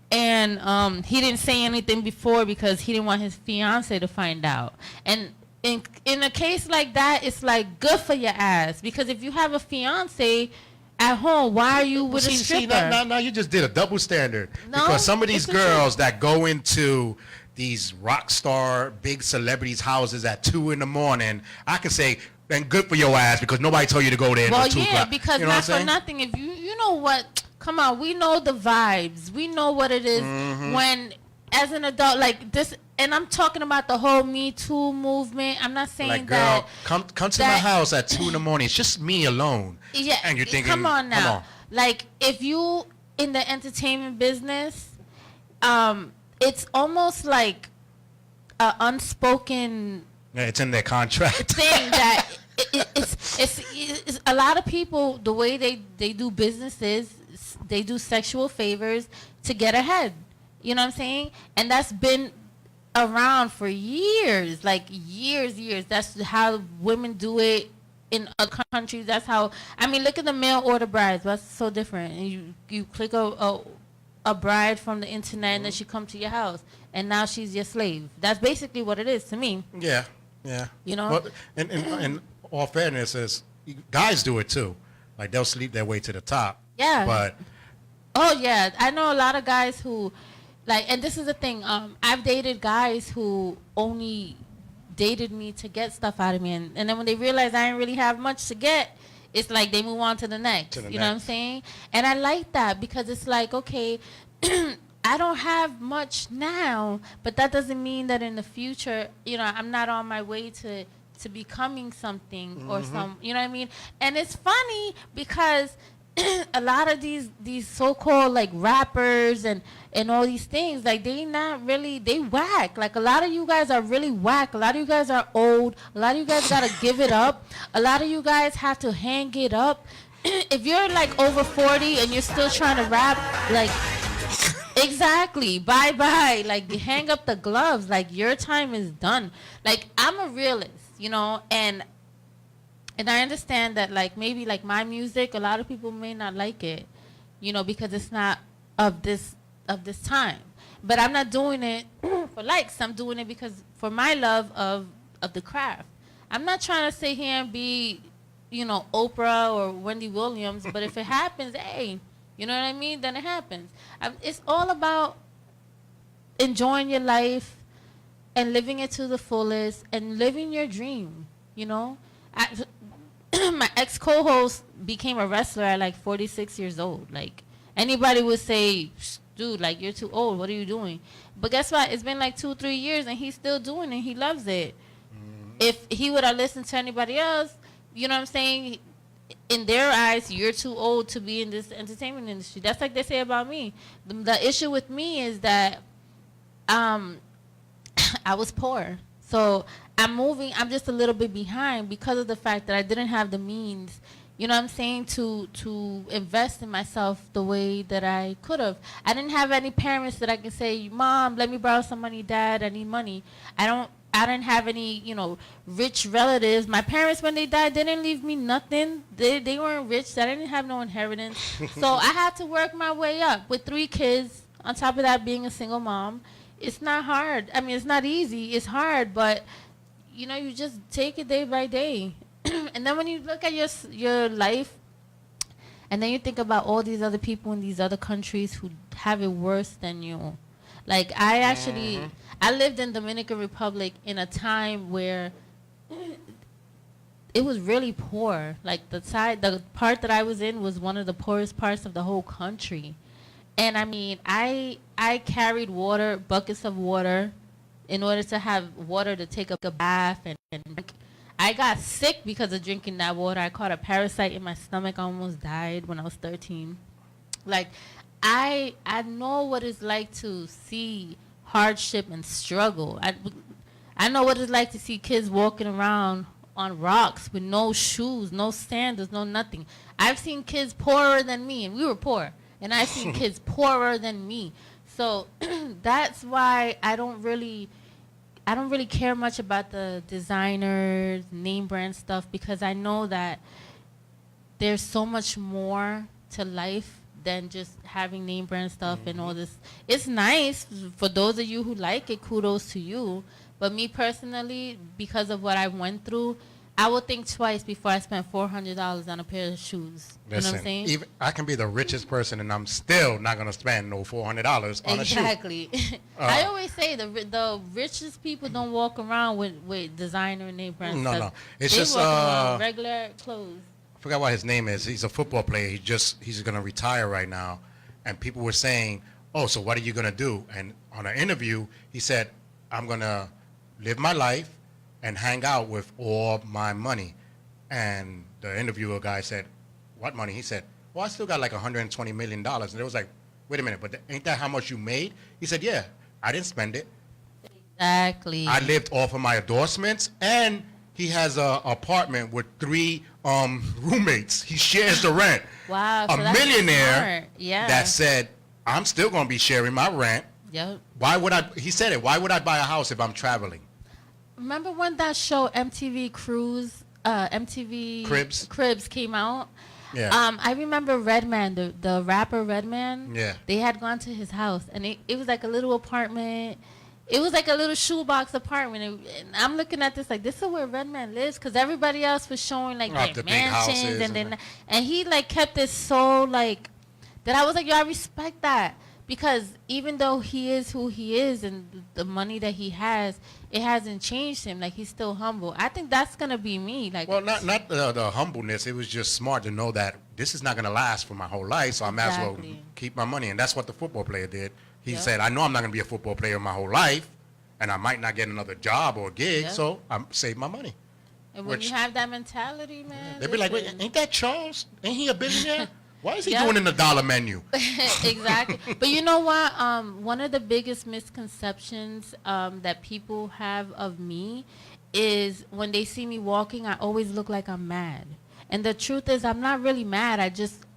and he didn't say anything before because he didn't want his fiance to find out. And in a case like that, it's like, good for your ass, because if you have a fiance at home, why are you with a stripper? Now you just did a double standard. No, because some of these girls that go into these rock star big celebrities' houses at 2 a.m, I can say, then good for your ass, because nobody told you to go there until 2 o'clock. Well, yeah, because not for nothing. If you know what, come on, we know the vibes. We know what it is when, as an adult, like this, and I'm talking about the whole Me Too movement. I'm not saying like, girl, come to my house at 2 a.m. It's just me alone. Yeah, and you're thinking, come on now. Like, if you in the entertainment business, it's almost like an unspoken. Yeah, it's in their contract. Thing that it's a lot of people, the way they do business is they do sexual favors to get ahead. You know what I'm saying? And that's been around for years, like years. That's how women do it in other countries. That's how, I mean, look at the mail order brides. What's so different? And you click a bride from the internet, and then she come to your house, and now she's your slave. That's basically what it is to me. Yeah. You know? Well, in all fairness, is guys do it too. Like, they'll sleep their way to the top. Yeah. But. Oh, yeah. I know a lot of guys who, like, and this is the thing. I've dated guys who only dated me to get stuff out of me. And then when they realize I didn't really have much to get, it's like they move on to the next. You know what I'm saying? And I like that, because it's like, okay, I I don't have much now, but that doesn't mean that in the future, you know, I'm not on my way to becoming something or some, you know what I mean? And it's funny because a lot of these so-called like rappers and all these things, like they whack. Like a lot of you guys are really whack. A lot of you guys are old. A lot of you guys gotta give it up. A lot of you guys have to hang it up. If you're like over 40 and you're still trying to rap, like exactly, bye. Like hang up the gloves. Like your time is done. Like I'm a realist, you know, and I understand that, like, maybe, like, my music, a lot of people may not like it, you know, because it's not of this time. But I'm not doing it for likes. I'm doing it because for my love of the craft. I'm not trying to sit here and be, you know, Oprah or Wendy Williams, but if it happens, hey, you know what I mean? Then it happens. It's all about enjoying your life and living it to the fullest and living your dream, you know? My ex-co-host became a wrestler at like 46 years old. Like anybody would say, dude, like you're too old. What are you doing? But guess what? It's been like 2-3 years and he's still doing it. He loves it. If he would have listened to anybody else, you know what I'm saying? In their eyes, you're too old to be in this entertainment industry. That's like they say about me. The issue with me is that I was poor. So I'm just a little bit behind because of the fact that I didn't have the means, you know what I'm saying, to invest in myself the way that I could have. I didn't have any parents that I could say, Mom, let me borrow some money, Dad, I need money. I didn't have any, you know, rich relatives. My parents, when they died, they didn't leave me nothing. They weren't rich. I didn't have no inheritance. So I had to work my way up with 3 kids. On top of that, being a single mom, it's not hard. I mean, it's not easy. It's hard, but you know, you just take it day by day. And then when you look at your life, and then you think about all these other people in these other countries who have it worse than you. Like I lived in Dominican Republic in a time where it was really poor. Like the part that I was in was one of the poorest parts of the whole country. And I mean, I carried buckets of water, in order to have water to take a bath and drink. I got sick because of drinking that water. I caught a parasite in my stomach. I almost died when I was 13. Like, I know what it's like to see hardship and struggle. I know what it's like to see kids walking around on rocks with no shoes, no sandals, no nothing. I've seen kids poorer than me, and we were poor. And I've seen kids poorer than me. So that's why I don't really care much about the designers, name brand stuff, because I know that there's so much more to life than just having name brand stuff and all this. It's nice for those of you who like it, kudos to you. But me personally, because of what I went through, I would think twice before I spent $400 on a pair of shoes. Listen, you know what I'm saying? Even I can be the richest person and I'm still not gonna spend no $400 on a shoe. Exactly. I always say the richest people don't walk around with designer name brand stuff. No. It's they just walk around regular clothes. I forgot what his name is. He's a football player. He's gonna retire right now, and people were saying, "Oh, so what are you gonna do?" And on an interview, he said, "I'm gonna live my life and hang out with all my money." And the interviewer guy said, "What money?" He said, "Well, I still got like $120 million." And it was like, "Wait a minute, but ain't that how much you made?" He said, "Yeah, I didn't spend it. Exactly. I lived off of my endorsements, and he has an apartment with 3 roommates. He shares the rent." Wow. A so that's millionaire smart. that said, "I'm still going to be sharing my rent." Yep. Why would I? He said it. Why would I buy a house if I'm traveling? Remember when that show MTV MTV Cribs came out? Yeah. I remember Redman, the rapper Redman. Yeah. They had gone to his house, and it was like a little apartment. It was like a little shoebox apartment. And I'm looking at this like, this is where Redman lives, because everybody else was showing like their mansions, and he like kept it so like that. I was like, yo, I respect that. Because even though he is who he is and the money that he has, it hasn't changed him. Like, he's still humble. I think that's going to be me. Like, well, not the humbleness. It was just smart to know that this is not going to last for my whole life, so I might as well Exactly. keep my money. And that's what the football player did. He Yep. said, I know I'm not going to be a football player my whole life, and I might not get another job or gig, Yep. so I'm save my money. And when Which- you have that mentality, man, They'd be like, wait, listen. ain't that Charles? Ain't he a billionaire? Why is he Yep. doing in the dollar menu? Exactly. But you know what? One of the biggest misconceptions that people have of me is when they see me walking, I always look like I'm mad. And the truth is, I'm not really mad.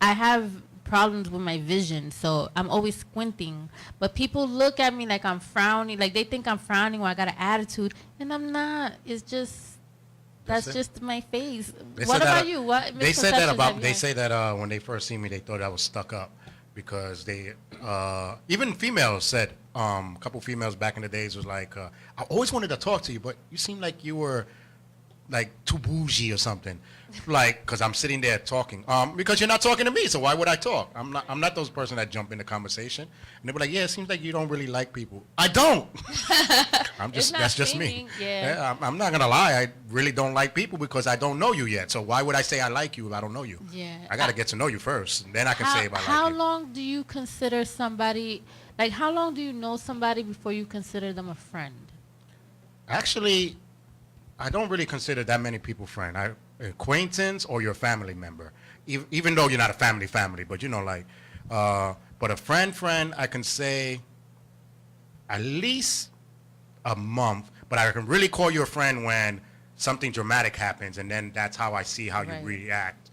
I have problems with my vision, so I'm always squinting. But people look at me like I'm frowning, like they think I'm frowning or I got an attitude, and I'm not. It's just that's it. just my face. They What said about that- you? What They said that misconceptions have about. you They had? say that when they first see me, they thought I was stuck up because they even females said a couple females back in the days was like, I always wanted to talk to you, but you seem like you were like too bougie or something, like because I'm sitting there talking. Because you're not talking to me, so why would I talk? I'm not those person that jump into conversation. And they were like, yeah, it seems like you don't really like people. I don't. It's not That's just me. seeming, yeah. I'm not gonna lie. I really don't like people because I don't know you yet. So why would I say I like you if I don't know you? Yeah. I gotta get to know you first, and then I can say if I How like you. long do you consider somebody, like how long do you know somebody before you consider them a friend? Actually, I don't really consider that many people friend. Acquaintance or your family member, even though you're not a family, but you know, like, but a friend, I can say at least a month. But I can really call you a friend when something dramatic happens, and then that's how I see how you Right. react.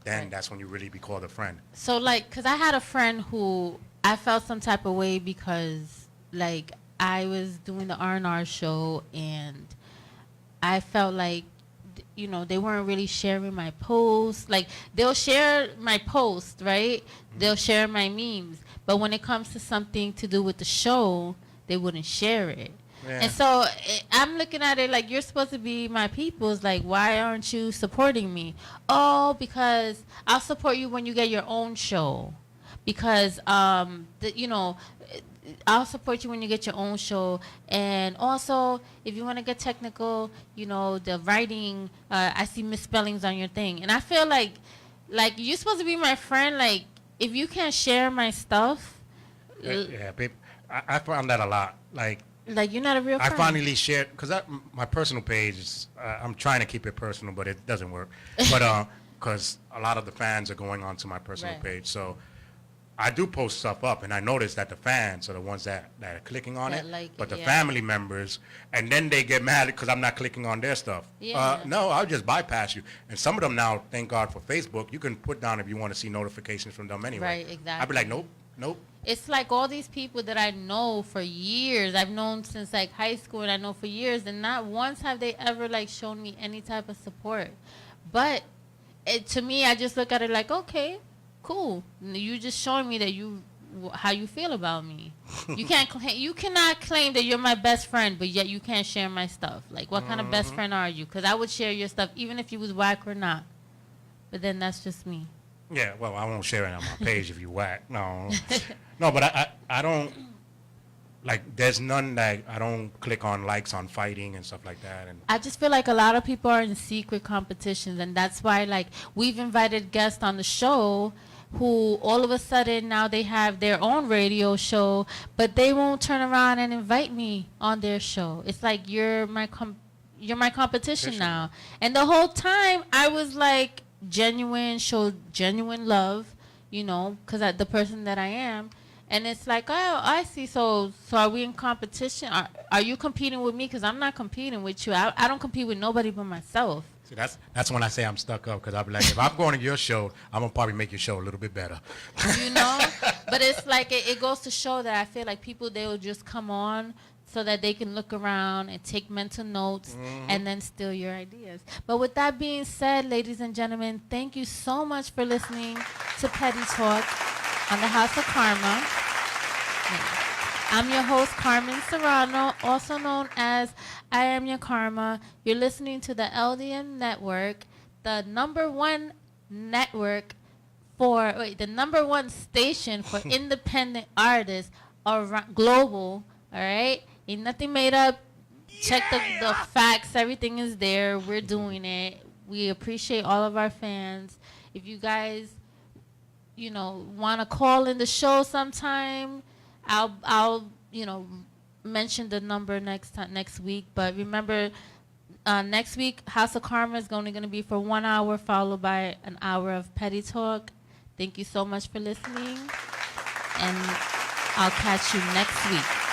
Then Right. that's when you really be called a friend. So like, cause I had a friend who I felt some type of way because like I was doing the R&R show and I felt like, you know, they weren't really sharing my posts. Like they'll share my post, right? They'll share my memes, but when it comes to something to do with the show, they wouldn't share it. Yeah. And so I'm looking at it like, you're supposed to be my people's. Like, why aren't you supporting me? Oh, because I'll support you when you get your own show. Because, you know, I'll support you when you get your own show. And also, if you want to get technical, you know, the writing, I see misspellings on your thing. And I feel like you're supposed to be my friend. Like, if you can't share my stuff, Yeah, people. I found that a lot. like you're not a real I friend. finally shared because my personal page is I'm trying to keep it personal, but it doesn't work. But because a lot of the fans are going onto my personal Right. page, so I do post stuff up, and I notice that the fans are the ones that are clicking on That it, like but it, the yeah. family members, and then they get mad because I'm not clicking on their stuff. Yeah. No, I'll just bypass you. And some of them now, thank God for Facebook, you can put down if you want to see notifications from them anyway. Right, exactly. I'd be like, nope. It's like all these people that I know for years. I've known since like high school, and I know for years, and not once have they ever like shown me any type of support. But to me, I just look at it like, okay, cool. You just showing me that how you feel about me. You cannot claim that you're my best friend, but yet you can't share my stuff. Like, what kind of best friend are you? Because I would share your stuff even if you was whack or not. But then that's just me. Yeah, well, I won't share it on my page if you whack. No, no, but I don't like. There's none that I don't click on likes on fighting and stuff like that. And I just feel like a lot of people are in secret competitions, and that's why like we've invited guests on the show who all of a sudden now they have their own radio show, but they won't turn around and invite me on their show. It's like you're my competition now. And the whole time I was like showed genuine love, you know, because the person that I am. And it's like, oh, I see. So are we in competition? Are you competing with me? Because I'm not competing with you. I don't compete with nobody but myself. see, that's when I say I'm stuck up, because I'll be like, if I'm going to your show, I'm gonna probably make your show a little bit better. You know? But it's like, it goes to show that I feel like people, they will just come on so that they can look around and take mental notes and then steal your ideas. But with that being said, ladies and gentlemen, thank you so much for listening to Petty Talk on the House of Karma. I'm your host, Carmen Serrano, also known as I Am Your Karma. You're listening to the LDN Network, the number one network the number one station for independent artists around global, all right? Ain't nothing made up. Check the facts. Everything is there. We're doing it. We appreciate all of our fans. If you guys want to call in the show sometime, I'll mention the number next week. But remember, next week House of Karma is only going to be for 1 hour, followed by an hour of Petty Talk. Thank you so much for listening, and I'll catch you next week.